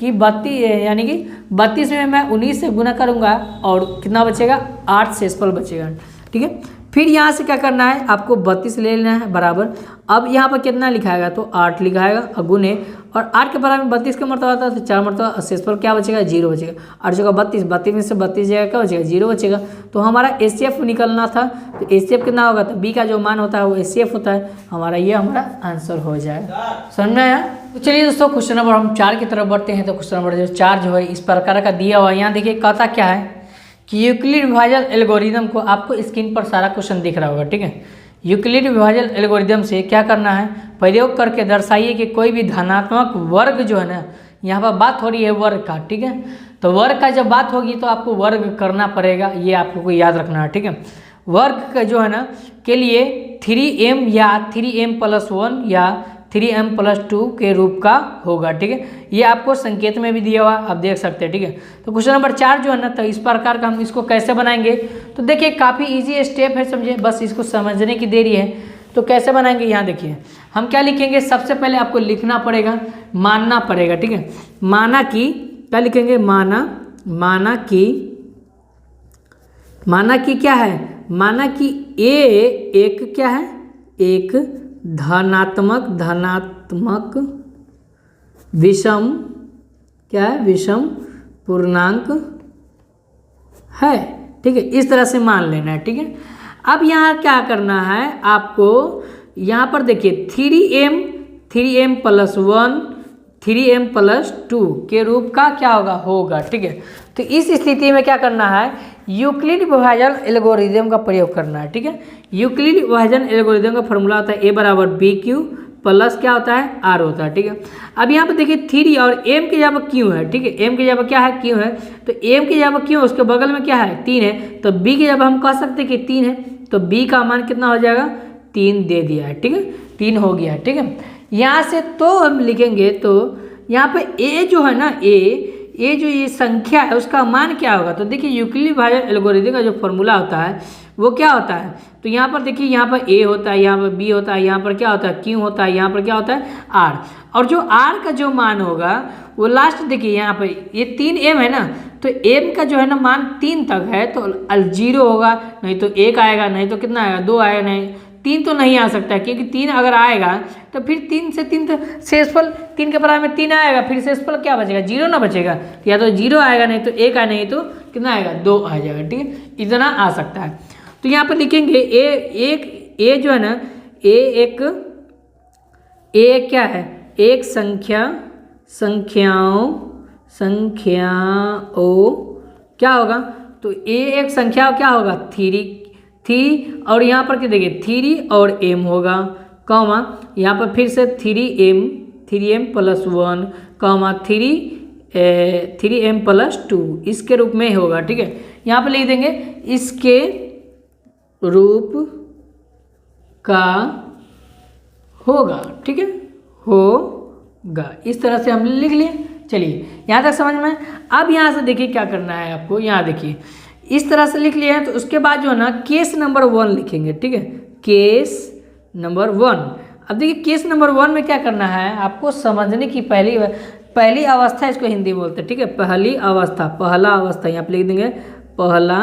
कि 32 यानी कि 32 में मैं 19 से गुना करूँगा और कितना बचेगा 8 शेषफल बचेगा, ठीक है। फिर यहाँ से क्या करना है, आपको 32 ले लेना है बराबर। अब यहाँ पर कितना लिखाएगा, तो 8 लिखाएगा अगुने, और 8 के बराबर में 32 का मरतबा आता है तो 4 मरतबा, शेषफल क्या बचेगा 0 बचेगा। 8 जगह 32 में से 32 जगह क्या बचेगा 0 बचेगा। तो हमारा HCF निकलना था, तो HCF कितना होगा, तो B का जो मान होता है वो HCF होता है, हमारा ये हमारा आंसर हो जाएगा। समझ में आया। तो चलिए दोस्तों क्वेश्चन नंबर हम 4 की तरफ बढ़ते हैं। तो क्वेश्चन नंबर 4 जो है इस प्रकार का दिया हुआ है। यहाँ देखिए कहता क्या है कि यूक्लिड विभाजन एल्गोरिदम को, आपको स्क्रीन पर सारा क्वेश्चन दिख रहा होगा, ठीक है। यूक्लिड विभाजन एल्गोरिदम से क्या करना है, प्रयोग करके दर्शाइए कि कोई भी धनात्मक वर्ग जो है ना, यहाँ पर बात हो रही है वर्ग का, ठीक है। तो वर्ग का जब बात होगी तो आपको वर्ग करना पड़ेगा, ये आपको याद रखना है, ठीक है। वर्ग का जो है ना के लिए 3m या 3m+1 या 3m+2 के रूप का होगा, ठीक है। ये आपको संकेत में भी दिया हुआ आप देख सकते हैं, ठीक है। तो क्वेश्चन नंबर 4 जो है ना, तो इस प्रकार का हम इसको कैसे बनाएंगे, तो देखिए काफ़ी इजी स्टेप है, समझे, बस इसको समझने की देरी है। तो कैसे बनाएंगे, यहाँ देखिए हम क्या लिखेंगे, सबसे पहले आपको लिखना पड़ेगा, मानना पड़ेगा, ठीक है। माना कि क्या लिखेंगे, माना कि क्या है, माना कि ए एक क्या है, एक धनात्मक विषम क्या है, विषम पूर्णांक है, ठीक है। इस तरह से मान लेना है, ठीक है। अब यहाँ क्या करना है आपको, यहाँ पर देखिए 3m+1 3m+2 के रूप का क्या होगा, ठीक है। तो इस स्थिति में क्या करना है, यूक्लिड विभाजन एल्गोरिदम का प्रयोग करना है, ठीक है। यूक्लिड विभाजन एल्गोरिदम का फॉर्मूला होता है a = bq प्लस क्या होता है r होता है, ठीक है। अब यहाँ पर देखिए 3 और m की जगह q है, ठीक है। m की जगह क्या है, q है, तो m की जगह q, उसके बगल में क्या है 3 है, तो b की जगह हम कह सकते हैं कि 3 है, तो b का मान कितना हो जाएगा, 3 दे दिया है, ठीक है, 3 हो गया, ठीक है। यहाँ से तो हम लिखेंगे, तो यहाँ पे a जो है ना, a जो ये संख्या है उसका मान क्या होगा, तो देखिए यूक्लिड विभाजन एल्गोरिदम का जो फॉर्मूला होता है वो क्या होता है, तो यहाँ पर देखिए यहाँ पर a होता है, यहाँ पर b होता है, यहाँ पर क्या होता है q होता है, यहाँ पर क्या होता है r, और जो r का जो मान होगा वो लास्ट देखिए यहाँ पर ये 3m है ना, तो m का जो है ना मान 3 तक है, तो 0 होगा, नहीं तो 1 आएगा, नहीं तो कितना आएगा 2 आएगा, नहीं 3 तो नहीं आ सकता है, क्योंकि 3 अगर आएगा तो फिर 3 से 3 तो शेषफल 3 के बराबर में 3 आएगा, फिर शेषफल क्या बचेगा, 0 ना बचेगा, या तो 0 आएगा, नहीं तो 1 आएगा, नहीं तो कितना आएगा 2 आ जाएगा, ठीक है, इतना आ सकता है। तो यहाँ पर लिखेंगे ए जो है ना, ए क्या है, एक संख्याओं क्या होगा, तो ए एक संख्या क्या होगा 3 और यहाँ पर क्या देखिए 3 और m होगा, कॉमा यहाँ पर फिर से 3m+1 कॉमा 3m+2 इसके रूप में होगा, ठीक है। यहाँ पर लिख देंगे इसके रूप का होगा, ठीक है, होगा, इस तरह से हम लिख लिए। चलिए यहाँ तक समझ में। अब यहाँ से देखिए क्या करना है आपको, यहाँ देखिए इस तरह से लिख लिए हैं, तो उसके बाद जो है ना केस नंबर 1 लिखेंगे, ठीक है, केस नंबर 1। अब देखिए केस नंबर 1 में क्या करना है आपको समझने की पहली अवस्था, इसको हिंदी बोलते हैं, ठीक है, पहला अवस्था यहाँ पे लिख देंगे, पहला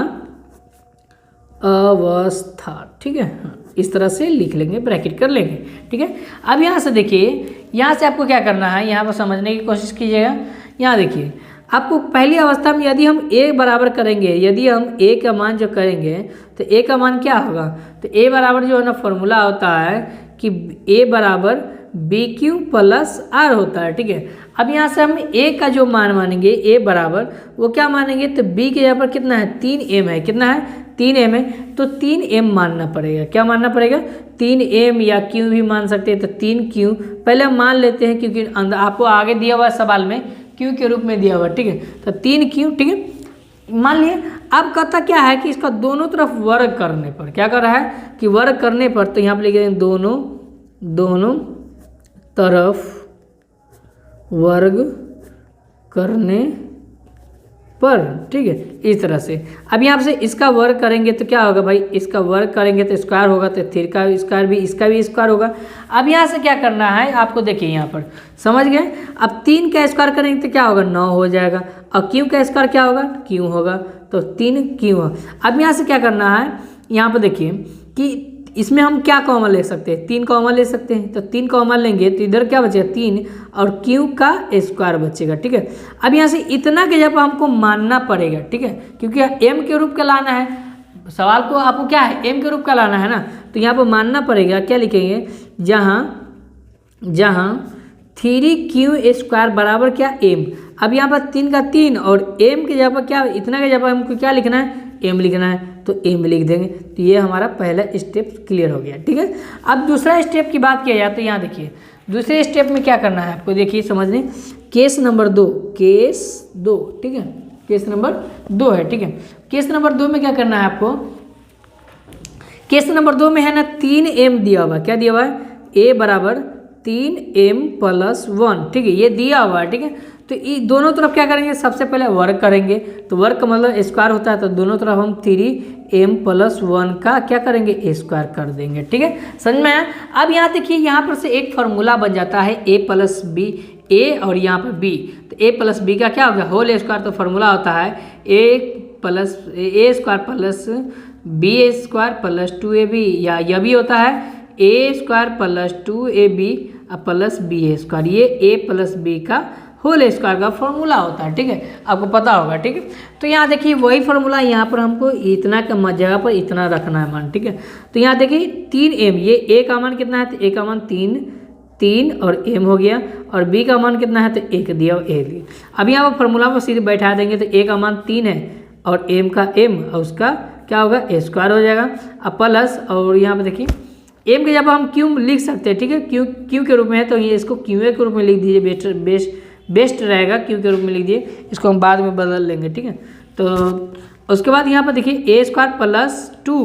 अवस्था, ठीक है, इस तरह से लिख लेंगे, ब्रैकेट कर लेंगे, ठीक है। अब यहाँ से देखिए, यहाँ से आपको क्या करना है, यहाँ पर समझने की कोशिश कीजिएगा। यहाँ देखिए आपको पहली अवस्था में यदि हम a बराबर करेंगे, यदि हम a का मान जो करेंगे तो a का मान क्या होगा, तो a बराबर जो है ना फॉर्मूला होता है कि a बराबर bq प्लस r होता है, ठीक है। अब यहाँ से हम a का जो मान मानेंगे, a बराबर वो क्या मानेंगे, तो b के यहाँ पर कितना है 3m है, कितना है 3m है, तो 3m मानना पड़ेगा, क्या मानना पड़ेगा 3m, या q भी मान सकते हैं, तो 3q पहले हम मान लेते हैं, क्योंकि अंदर आपको आगे दिया हुआ सवाल में q के रूप में दिया हुआ, ठीक है, तो 3q, ठीक है, मान लिए। अब कहता क्या है कि इसका दोनों तरफ वर्ग करने पर, क्या कर रहा है कि वर्ग करने पर, तो यहाँ पर लिखे दोनों तरफ वर्ग करने पर, ठीक है, इस तरह से। अब यहाँ से इसका वर्ग करेंगे तो क्या होगा भाई, इसका वर्ग करेंगे तो स्क्वायर होगा, तो 3 का स्क्वायर भी, इसका भी स्क्वायर होगा। अब यहाँ से क्या करना है आपको, देखिए यहाँ पर समझ गए। अब 3 का स्क्वायर करेंगे तो क्या होगा 9 हो जाएगा, और q का स्क्वायर क्या होगा q होगा, तो 3q होगा। अब यहाँ से क्या करना है, यहाँ पर देखिए कि इसमें हम क्या कॉमन ले सकते हैं, 3 कॉमन ले सकते हैं, तो 3 कॉमन लेंगे तो इधर क्या बचेगा 3 और q का स्क्वायर बचेगा, ठीक है। अब यहाँ से इतना के जब हमको मानना पड़ेगा, ठीक है, क्योंकि m के रूप का लाना है, सवाल को आपको क्या है m के रूप का लाना है ना, तो यहाँ पर मानना पड़ेगा, क्या लिखेंगे, जहाँ 3q² बराबर क्या m। अब यहाँ पर 3 का 3 और m की जगह पर क्या, इतना की जगह पर हमको क्या लिखना है, m लिखना है, तो m लिख देंगे। तो ये हमारा पहला स्टेप क्लियर हो गया, ठीक है। अब दूसरा स्टेप की बात किया जाए तो यहाँ देखिए दूसरे स्टेप में क्या करना है आपको, देखिए समझने, केस नंबर 2, ठीक है, केस नंबर 2 है, ठीक है। केस नंबर 2 में क्या करना है आपको, केस नंबर 2 में है ना 3m दिया हुआ, क्या दिया हुआ है, a बराबर 3m प्लस 1, ठीक है, ये दिया हुआ है, ठीक है। तो ये दोनों तरफ क्या करेंगे, सबसे पहले वर्क करेंगे, तो वर्क मतलब स्क्वायर होता है, तो दोनों तरफ हम 3m प्लस 1 का क्या करेंगे, स्क्वायर कर देंगे, ठीक है, समझ में आया। अब यहाँ देखिए यहाँ पर से एक फार्मूला बन जाता है a प्लस बी, a और यहाँ पर b, तो a प्लस बी का क्या होगा, होल स्क्वायर, तो फार्मूला होता है a square plus B square plus 2ab, या यह भी होता है a स्क्वायर प्लस 2ab प्लस बी स्क्वायर, ये a प्लस बी का होल स्क्वायर का फॉर्मूला होता है, ठीक है, आपको पता होगा, ठीक है। तो यहाँ देखिए वही फॉर्मूला यहाँ पर हमको इतना का जगह पर इतना रखना है मान, ठीक है। तो यहाँ देखिए 3m, ये a का मान कितना है, तो a का मान 3 और m हो गया, और b का मान कितना है, तो 1 दिया और a दिया। अब यहाँ पर फॉर्मूला पर सीधे बैठा देंगे, तो a का मान 3 है और m का m, और उसका क्या होगा, स्क्वायर हो जाएगा, अब प्लस, और यहाँ पर देखिए m के जब हम क्यू लिख सकते हैं, ठीक है, क्यू के रूप में है, तो ये इसको क्यू के रूप में लिख दीजिए, बेस्ट रहेगा, क्यू के रूप में लिख दिए, इसको हम बाद में बदल लेंगे, ठीक है। तो उसके बाद यहाँ पर देखिए a स्क्वायर प्लस 2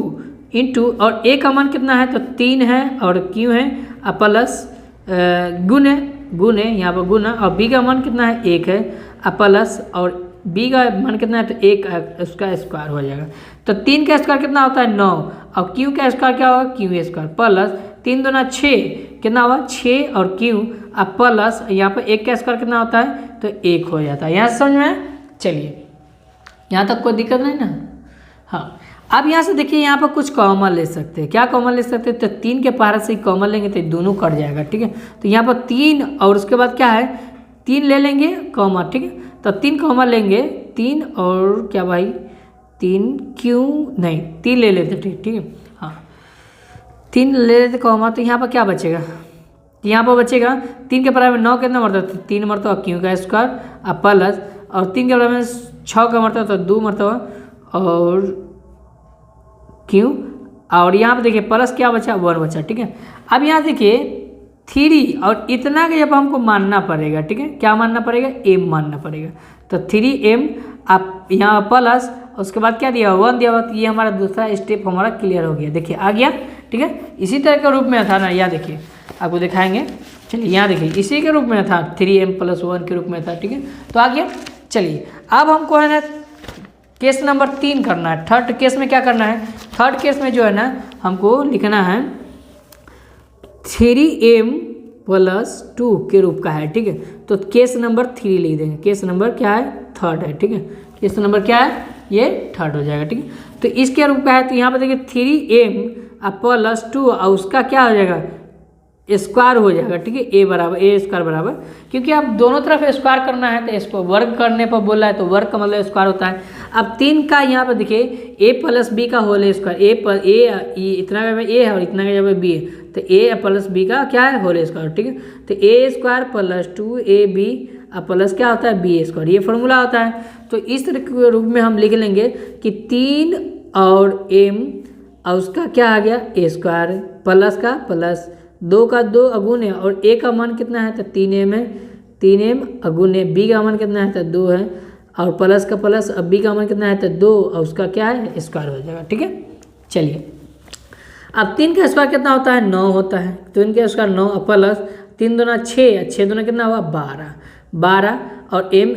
इंटू, और a का मान कितना है, तो 3 है और क्यू है, और प्लस गुण है यहाँ पर गुना, और b का मान कितना है, 1 है, और प्लस, और b का मान कितना है, तो 1, उसका स्क्वायर हो जाएगा। तो 3 का स्क्वायर कितना होता है, 9, और q का स्क्वायर क्या होगा, q स्क्वायर प्लस 3 दूना 6, कितना हुआ 6, और q, अब प्लस यहाँ पर 1 का स्क्वायर कितना होता है, तो 1 हो जाता है। यहाँ से समझ में आया, चलिए यहाँ तक कोई दिक्कत नहीं ना। हाँ, अब यहाँ से देखिए यहाँ पर कुछ कॉमन ले सकते हैं, क्या कॉमन ले सकते हैं, तो 3 के पार से ही कॉमन लेंगे तो दोनों कट जाएगा, ठीक है। तो यहाँ पर 3 और उसके बाद क्या है, 3 ले लेंगे कॉमन, ठीक है, तो 3 कॉमन लेंगे, 3 और क्या भाई 3 क्यों नहीं 3 ले लेते, ठीक है, हाँ 3 ले लेते कॉमन, तो यहाँ पर क्या बचेगा, यहाँ पर बचेगा 3 के बराबर 9 कितना मरता है, 3 मरता है क्यों का स्क्वायर, अब प्लस, और 3 के बराबर 6 का मरता है तो 2 मरता है और क्यों, और यहाँ पर देखिए प्लस क्या बचा, 1 बचा, ठीक है। अब यहाँ देखिए 3 और इतना का जब हमको मानना पड़ेगा, ठीक है, क्या मानना पड़ेगा, m मानना पड़ेगा, तो 3m, आप यहाँ प्लस, उसके बाद क्या दिया 1 दिया हुआ, तो ये हमारा दूसरा स्टेप हमारा क्लियर हो गया, देखिए आ गया, ठीक है। इसी तरह के रूप में था ना, यहाँ देखिए आपको दिखाएंगे, चलिए यहाँ देखिए इसी के रूप में था, 3m + 1 के रूप में था, ठीक है, तो आ गया। चलिए अब हमको है ना केस नंबर 3 करना है, थर्ड केस में क्या करना है, थर्ड केस में जो है ना हमको लिखना है 3m + 2 के रूप का है, ठीक है। तो केस नंबर 3 लिख देंगे, केस नंबर क्या है, थर्ड है, ठीक है, केस नंबर क्या है, ये थर्ड हो जाएगा, ठीक है। तो इसके रूप का है, तो यहाँ पर देखिए 3m + 2 और उसका क्या हो जाएगा, स्क्वायर हो जाएगा, ठीक है, a स्क्वायर बराबर, क्योंकि आप दोनों तरफ स्क्वायर करना है तो इसको वर्ग करने पर बोला है, तो वर्ग का मतलब स्क्वायर होता है। अब 3 का यहाँ पर देखिए a + b का होल स्क्वायर, इतना का a है और इतना का जब b है, तो a + b का क्या है, होल स्क्वायर, ठीक है। तो a स्क्वायर + 2ab प्लस क्या होता है, b स्क्वायर, ये फॉर्मूला होता है। तो इस तरह के रूप में हम लिख लेंगे कि 3 और m और उसका क्या आ गया, a स्क्वायर प्लस का प्लस 2 का 2 अगुण है, और a का मान कितना है, तो 3m है, 3m अगुण है, b का मान कितना है, तो 2 है, और प्लस का प्लस, अब b का मान कितना है, तो 2 और उसका क्या है, स्क्वायर हो जाएगा, ठीक है। चलिए अब 3 का स्क्वायर कितना होता है, 9 होता है, तो इनका स्क्वायर 9 प्लस 3 दूना 6, 6 दूना कितना हुआ, 12 और m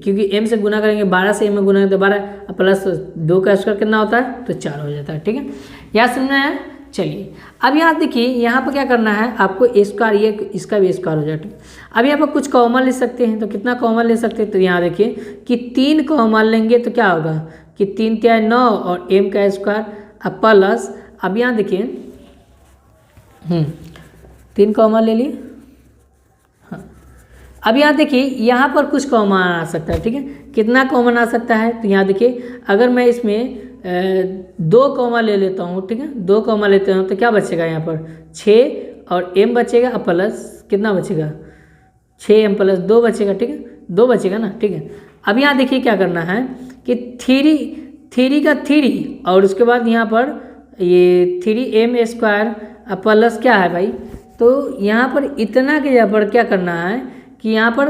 क्योंकि m से गुना करेंगे, 12 से m में गुना करेंगे तो 12 प्लस 2 का स्क्वायर कितना होता है, तो 4 हो जाता है, ठीक है, यहाँ समझना है। चलिए अब यहाँ देखिए यहाँ पर क्या करना है आपको, स्क्वायर ये इसका भी स्क्वायर हो जाएगा। अब यहाँ पर कुछ कॉमन ले सकते हैं, तो कितना कॉमन ले सकते हैं, तो यहाँ देखिए कि 3 कॉमन लेंगे तो क्या होगा कि 3 × 9 और m का स्क्वायर, अब प्लस, अब यहाँ देखिए 3 कॉमन ले लिए, हाँ। अब यहाँ देखिए यहाँ पर कुछ कॉमन आ सकता है, ठीक है, कितना कॉमन आ सकता है, तो यहाँ देखिए अगर मैं इसमें 2 कॉमा ले लेता हूँ, ठीक है, 2 कॉमा लेते हैं तो क्या बचेगा यहाँ पर 6 और m बचेगा, प्लस कितना बचेगा 6m + 2 बचेगा, ठीक है। 2 बचेगा ना, ठीक है। अब यहाँ देखिए क्या करना है कि थ्री का थ्री और उसके बाद यहाँ पर ये 3m² प्लस क्या है भाई, तो यहाँ पर इतना के जगह पर क्या करना है कि यहाँ पर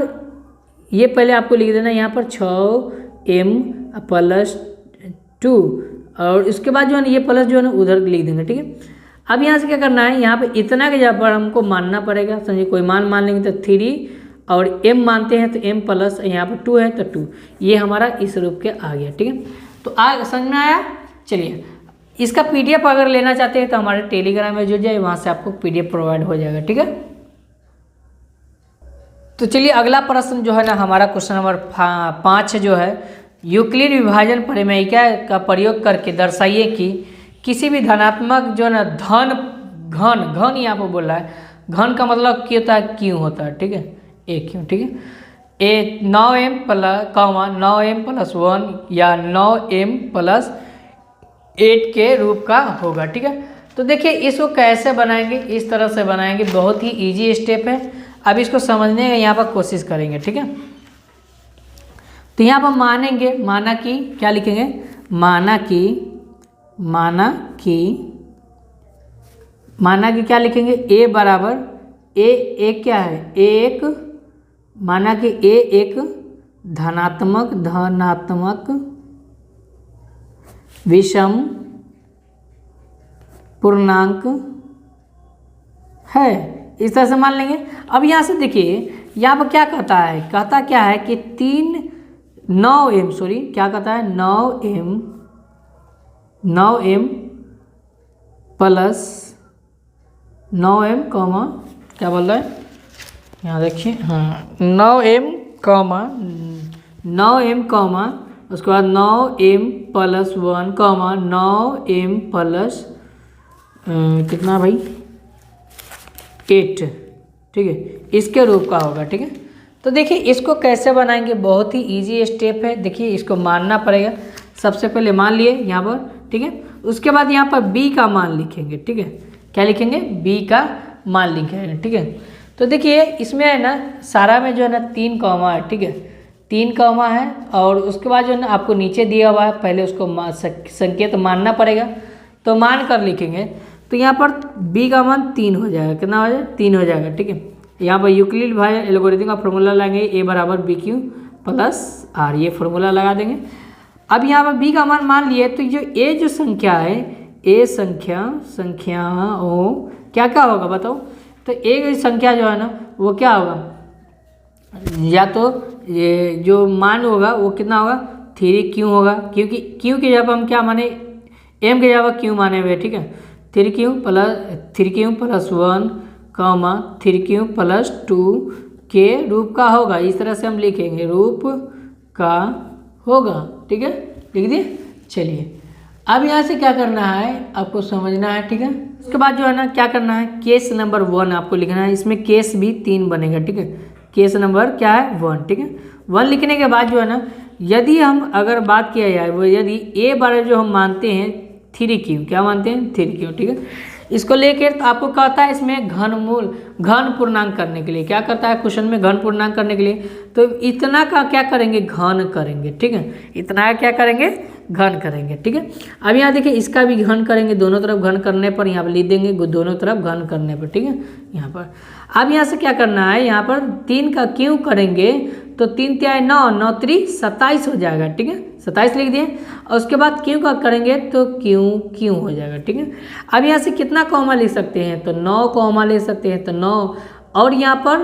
ये पहले आपको लिख देना यहाँ पर 6m+2 और उसके बाद जो है ना ये प्लस जो है ना उधर लिख देंगे, ठीक है। अब यहाँ से क्या करना है, यहाँ पे इतना के जगह पर हमको मानना पड़ेगा, समझिए कोई मान लेंगे तो 3 और m मानते हैं तो m प्लस यहाँ पर 2 है तो 2, ये हमारा इस रूप के आ गया, ठीक है। तो समझ में आया। चलिए इसका PDF अगर लेना चाहते हैं तो हमारे टेलीग्राम में जुड़ जाए, वहाँ से आपको PDF प्रोवाइड हो जाएगा, ठीक है। तो चलिए अगला प्रश्न जो है ना हमारा क्वेश्चन नंबर 5 जो है, यूक्लिड विभाजन परिमेयिका का प्रयोग करके दर्शाइए कि किसी भी धनात्मक जो है ना घन यहाँ पर बोल रहा है, घन का मतलब क्या होता है, क्यों होता है, ठीक है, ए क्यों, ठीक है। 9m+1 या 9m+8 के रूप का होगा, ठीक है। तो देखिए इसको कैसे बनाएंगे, इस तरह से बनाएंगे, बहुत ही इजी स्टेप है। अब इसको समझने का यहाँ पर कोशिश करेंगे, ठीक है। तो यहाँ पर मानेंगे, माना कि क्या लिखेंगे, माना कि क्या लिखेंगे, a बराबर a क्या है, a1, माना कि a एक धनात्मक विषम पूर्णांक है, इस तरह से मान लेंगे। अब यहाँ से देखिए यहाँ पर क्या कहता है, क्या है कि 9m क्या कहता है, 9m प्लस 9m कॉमा क्या बोल रहा है, यहाँ देखिए, हाँ 9m कॉमा उसके बाद 9m+1 कॉमा 9m प्लस कितना भाई 8, ठीक है, इसके रूप का होगा, ठीक है। तो देखिए इसको कैसे बनाएंगे, बहुत ही इजी स्टेप है। देखिए इसको मानना पड़ेगा, सबसे पहले मान लिए यहाँ पर, ठीक है। उसके बाद यहाँ पर b का मान लिखेंगे, ठीक है, क्या लिखेंगे, b का मान लिखेंगे, ठीक है। तो देखिए इसमें है ना सारा में जो है ना 3 कॉमा है, ठीक है, 3 कॉमा है और उसके बाद जो है ना आपको नीचे दिया हुआ है, पहले उसको संकेत मानना पड़ेगा, तो मान कर लिखेंगे। तो यहाँ पर b का मान 3 हो जाएगा, कितना हो जाएगा, 3 हो जाएगा, ठीक है। यहाँ पर यूक्लिड विभाजन एल्गोरिथम का फॉर्मूला लगाएंगे, a बराबर BQ प्लस R, ये फॉर्मूला लगा देंगे। अब यहाँ पर b का मान लिए, तो जो संख्या है, a संख्या ओ क्या होगा बताओ, तो एक संख्या जो है ना वो क्या होगा, या तो ये जो मान होगा वो कितना होगा, 3Q होगा, क्योंकि Q के जगह हम क्या माने, m के जगह Q माने हुए, ठीक है। 3Q+1 कॉमा 3Q+2 के रूप का होगा, इस तरह से हम लिखेंगे, रूप का होगा, ठीक है, लिख दिए। चलिए अब यहाँ से क्या करना है आपको समझना है, ठीक है। उसके बाद जो है ना क्या करना है, केस नंबर 1 आपको लिखना है, इसमें केस भी 3 बनेगा, ठीक है। केस नंबर क्या है 1, ठीक है। 1 लिखने के बाद जो है ना, यदि हम अगर बात किया जाए वो, यदि a बार जो हम मानते हैं 3Q, क्या मानते हैं 3Q, ठीक है। इसको लेकर तो आपको कहता है इसमें घन पूर्णांक करने के लिए, क्या करता है क्वेश्चन में, घन पूर्णांक करने के लिए, तो इतना का क्या करेंगे, घन करेंगे, ठीक है, इतना क्या करेंगे, घन करेंगे, ठीक है। अब यहाँ देखिए इसका भी घन करेंगे, दोनों तरफ घन करने पर यहाँ पर लिख देंगे, दोनों तरफ घन करने पर, ठीक है, यहाँ पर। अब यहाँ से क्या करना है, यहाँ पर 3 का क्यों करेंगे, तो 3 × 9, 9 × 3 27 हो जाएगा, ठीक है, 27 लिख दिए। और उसके बाद क्यों का करेंगे तो क्यों हो जाएगा, ठीक है। अब यहाँ से कितना कॉमा ले सकते हैं, तो 9 कॉमा ले सकते हैं, तो 9 और यहाँ पर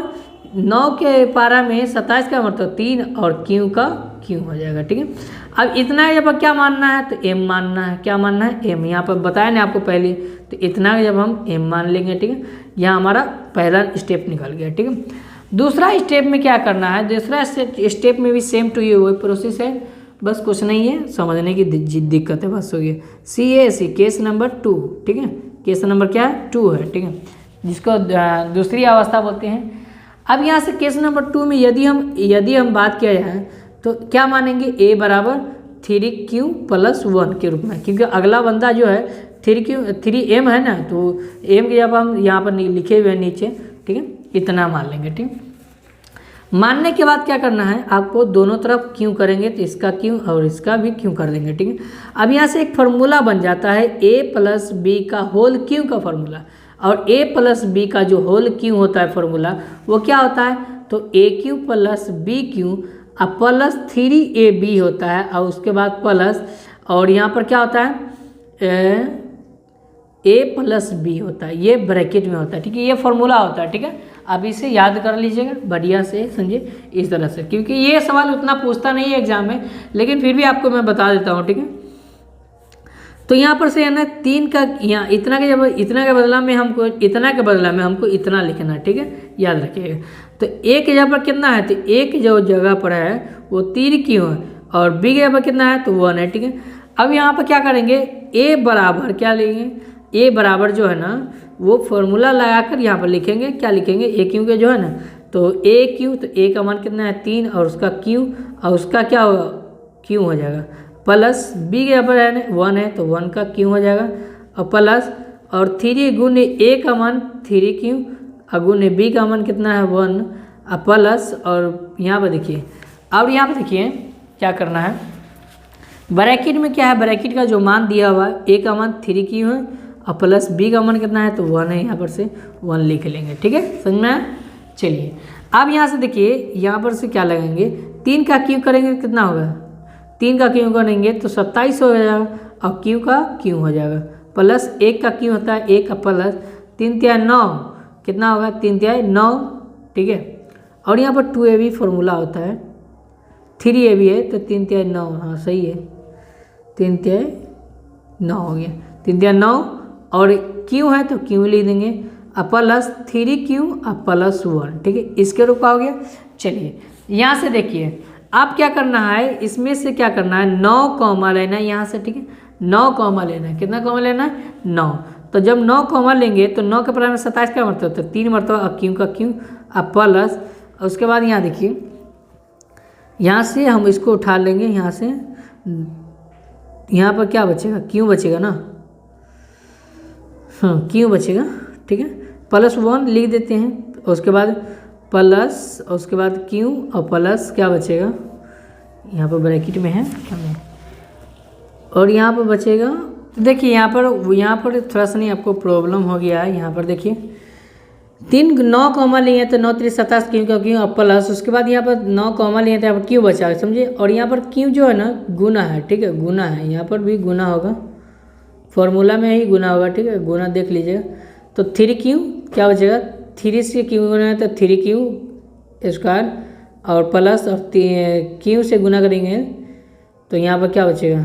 9 के पारा में 27 का मतलब 3 और क्यों का क्यों हो जाएगा, ठीक है। अब इतना जब क्या मानना है तो m मानना है, क्या मानना है m, यहाँ पर बताया ना आपको पहले, तो इतना जब हम m मान लेंगे, ठीक है, यहाँ हमारा पहला स्टेप निकल गया, ठीक है। दूसरा स्टेप में क्या करना है, दूसरा स्टेप में भी सेम टू यू वही प्रोसेस है, बस कुछ नहीं है, समझने की दिक्कत है, बस हो गया। CAC केस नंबर 2, ठीक है, केस नंबर क्या है 2 है, ठीक है, जिसको दूसरी अवस्था बोलते हैं। अब यहाँ से केस नंबर 2 में यदि हम बात किया जाए तो क्या मानेंगे, a बराबर 3Q+1 के रूप में, क्योंकि अगला बंदा जो है 3m है ना, तो m के जब हम यहाँ पर लिखे हुए हैं नीचे, ठीक है, इतना मान लेंगे, ठीक। मानने के बाद क्या करना है, आपको दोनों तरफ क्यों करेंगे तो इसका क्यों और इसका भी क्यों कर देंगे, ठीक है। अब यहाँ से एक फार्मूला बन जाता है a प्लस बी का होल क्यों का फार्मूला, और a प्लस बी का जो होल क्यों होता है फार्मूला वो क्या होता है, तो ए क्यू प्लस बी क्यू अब प्लस 3ab होता है, और उसके बाद प्लस, और यहाँ पर क्या होता है ए प्लस बी होता है, ये ब्रैकेट में होता है, ठीक है। ये फार्मूला होता है, ठीक है। अब इसे याद कर लीजिएगा बढ़िया से, समझिए इस तरह से, क्योंकि ये सवाल उतना पूछता नहीं है एग्जाम में, लेकिन फिर भी आपको मैं बता देता हूँ, ठीक है। तो यहाँ पर से है ना 3 का, यहाँ इतना के जब इतना के बदला में हमको इतना के बदला में हमको इतना लिखना है, ठीक है, याद रखिएगा। तो ए के जगह पर कितना है, तो ए की जो जगह पर है वो 3 क्यों है, और बी के जगह पर कितना है तो 1 है, ठीक है। अब यहाँ पर क्या करेंगे, ए बराबर क्या लेंगे, ए बराबर जो है ना वो फॉर्मूला लगाकर यहाँ पर लिखेंगे, क्या लिखेंगे, ए क्यू के जो है ना, तो ए क्यू, तो ए का मान कितना है 3, और उसका क्यू, और उसका क्या होगा क्यू हो जाएगा, प्लस बी के यहाँ पर है ना 1 है तो 1 का क्यू हो जाएगा, और प्लस और 3 गुने ए का मान 3 क्यू, और गुने बी का मान कितना है 1, और प्लस, और यहाँ पर देखिए, और यहाँ पर देखिए क्या करना है, ब्रैकेट में क्या है, ब्रैकेट का जो मान दिया हुआ है ए का मान 3 क्यू है, और प्लस बी का मान कितना है तो 1 है, यहाँ पर से 1 लिख लेंगे, ठीक है, समझ में आया। चलिए अब यहाँ से देखिए, यहाँ पर से क्या लगाएंगे, 3 का क्यू करेंगे कितना होगा, 3 का क्यू करेंगे तो 27 हो जाएगा, और क्यू का क्यू हो जाएगा, प्लस 1 का क्यू होता है 1 का प्लस 3 तिहाई 9 कितना होगा 3 तिहाई 9, ठीक है। और यहाँ पर 2ab फॉर्मूला होता है, 3ab है तो 3 तिहाई 9, हाँ सही है, 3 तिहाई 9 हो गया, 3 तिहाई 9, और क्यू है तो क्यू लिख देंगे, अब प्लस 3 क्यू अब प्लस 1, ठीक है, इसके रूप का हो गया। चलिए यहाँ से देखिए आप क्या करना है, इसमें से क्या करना है 9 कॉमा लेना है यहाँ से, ठीक है, 9 कॉमा लेना है, कितना कॉमा लेना है 9, तो जब 9 कॉमा लेंगे तो 9 के बराबर में 27 का मतलब होता है 3 मरतबा, अब क्यू का क्यू अब प्लस, उसके बाद यहाँ देखिए, यहाँ से हम इसको उठा लेंगे, यहाँ से यहाँ पर क्या बचेगा, क्यू बचेगा ना, हाँ क्यू बचेगा, ठीक है, प्लस 1 लिख देते हैं, उसके बाद प्लस, उसके बाद क्यू, और प्लस क्या बचेगा, यहाँ पर ब्रैकेट में है और यहाँ पर बचेगा, देखिए यहाँ पर थोड़ा सा नहीं आपको प्रॉब्लम हो गया है, यहाँ पर देखिए 9 कॉमा लिए तो 9 3 27 क्यू का क्यू, और प्लस उसके बाद यहाँ पर 9 कॉमा लिए तो यहाँ पर क्यू बचा, समझिए, और यहाँ पर क्यू जो है ना गुना है, ठीक है, गुना है, यहाँ पर भी गुना होगा, फॉर्मूला में ही गुना होगा, ठीक है, गुना देख लीजिएगा, तो 3 क्यू क्या बचेगा, 3 से क्यू गुना है तो 3 क्यू स्क्वायर, और प्लस और क्यू से गुना करेंगे तो यहाँ पर क्या बचेगा,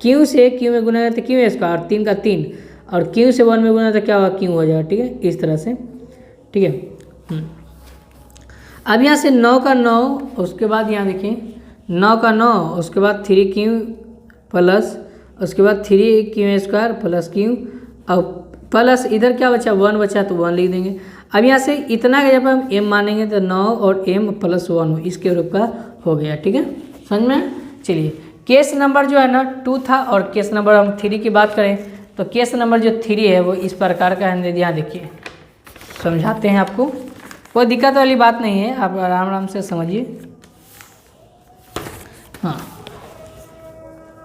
क्यू से क्यू में गुना है तो क्यू स्क्वायर, 3 का 3, और क्यू से 1 में गुना तो क्या होगा क्यू हो जाएगा, ठीक है, इस तरह से, ठीक है। अब यहाँ से 9 का 9, उसके बाद यहाँ देखिए 9 का 9, उसके बाद 3 क्यू प्लस, उसके बाद 3 क्यू स्क्वायर प्लस क्यू, और प्लस इधर क्या बचा 1 बचा तो 1 लिख देंगे। अब यहाँ से इतना का जब हम m मानेंगे तो 9 और m प्लस 1 इसके रूप का हो गया, ठीक है, समझ में। चलिए केस नंबर जो है ना 2 था, और केस नंबर हम 3 की बात करें तो केस नंबर जो 3 है वो इस प्रकार का है, यहाँ देखिए समझाते हैं आपको, कोई दिक्कत वाली बात नहीं है, आप आराम आराम से समझिए। हाँ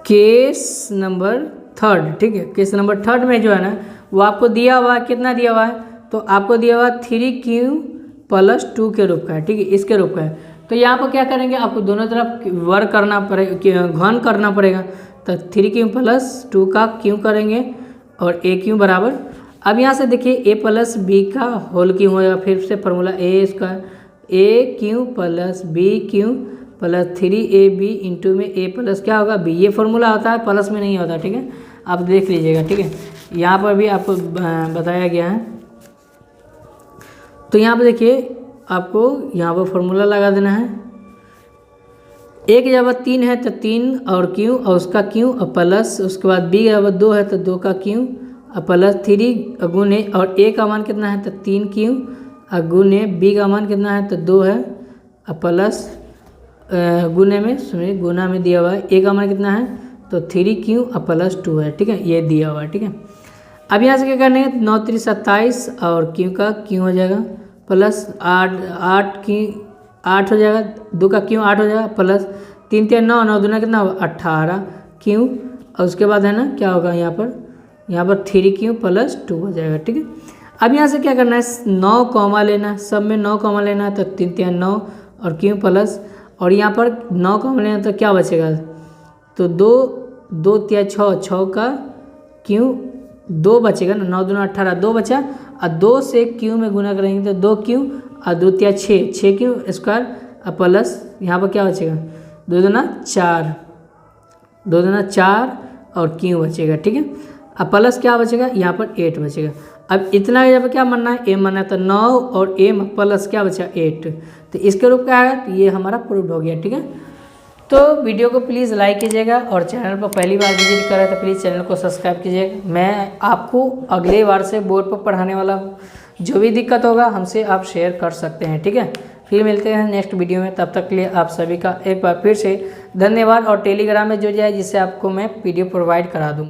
केस नंबर 3, ठीक है, केस नंबर 3 में जो है ना वो आपको दिया हुआ है, कितना दिया हुआ है, तो आपको दिया हुआ 3q प्लस 2 के रूप का है, ठीक है, इसके रूप का है। तो यहाँ पर क्या करेंगे, आपको दोनों तरफ वर्क करना पड़ेगा, घन करना पड़ेगा, तो 3q प्लस 2 का q करेंगे, और aq बराबर, अब यहाँ से देखिए a प्लस बी का होल क्यू हो जाएगा, फिर से formula a square A cube plus B cube plus 3ab into में a प्लस क्या होगा b, ये फार्मूला होता है, प्लस में नहीं होता, ठीक है, आप देख लीजिएगा, ठीक है, यहाँ पर भी आपको बताया गया है। तो यहाँ पर देखिए आपको यहाँ पर फार्मूला लगा देना है, a की जगह 3 है तो 3 और q और उसका q, और प्लस उसके बाद b की जगह 2 है तो 2 का q, और प्लस 3 गुने, और a का मान कितना है तो 3q, और गुने b का मान कितना है तो 2 है, और प्लस गुने में सुनिए गुना में दिया हुआ है a का मान कितना है तो 3q और प्लस 2 है, ठीक है, ये दिया हुआ है, ठीक है। अब यहाँ से क्या करना है 9 3 27 और q का q हो जाएगा, प्लस 8 8 हो जाएगा, 2 का क्यों 8 हो जाएगा, प्लस 3 3 9, 9 दूना कितना होगा 18 क्यों, और उसके बाद है ना क्या होगा यहाँ पर 3 क्यों प्लस 2 हो जाएगा। ठीक है, अब यहाँ से क्या करना है, 9 कॉमा लेना है, सब में 9 कॉमा लेना है, तो 3 3 9 और क्यों प्लस, और यहाँ पर 9 कॉमा लेना तो क्या बचेगा, तो 2 2 3 6 6 का क्यों 2 बचेगा ना, 9 दूना 18 2 बचा, और 2 से क्यों में गुना करेंगे तो 2 क्यों और 2 3 6 6 क्यों स्क्वायर और प्लस यहाँ पर क्या बचेगा 2 दूना 4, 2 दूना 4 और क्यों बचेगा। ठीक है, अब प्लस क्या बचेगा यहाँ पर 8 बचेगा। अब इतना यहाँ पर क्या मानना है, एम मानना है, तो 9 और एम प्लस क्या बचा 8, तो इसके रूप क्या आएगा, तो ये हमारा प्रूव हो गया। ठीक है, तो वीडियो को प्लीज़ लाइक कीजिएगा और चैनल पर पहली बार विजिट करें तो प्लीज़ चैनल को सब्सक्राइब कीजिएगा। मैं आपको अगले बार से बोर्ड पर पढ़ाने वाला हूँ, जो भी दिक्कत होगा हमसे आप शेयर कर सकते हैं। ठीक है, फिर मिलते हैं नेक्स्ट वीडियो में, तब तक के लिए आप सभी का एक बार फिर से धन्यवाद, और टेलीग्राम में जुड़ जाए जिससे आपको मैं पीडीएफ प्रोवाइड करा दूँगा।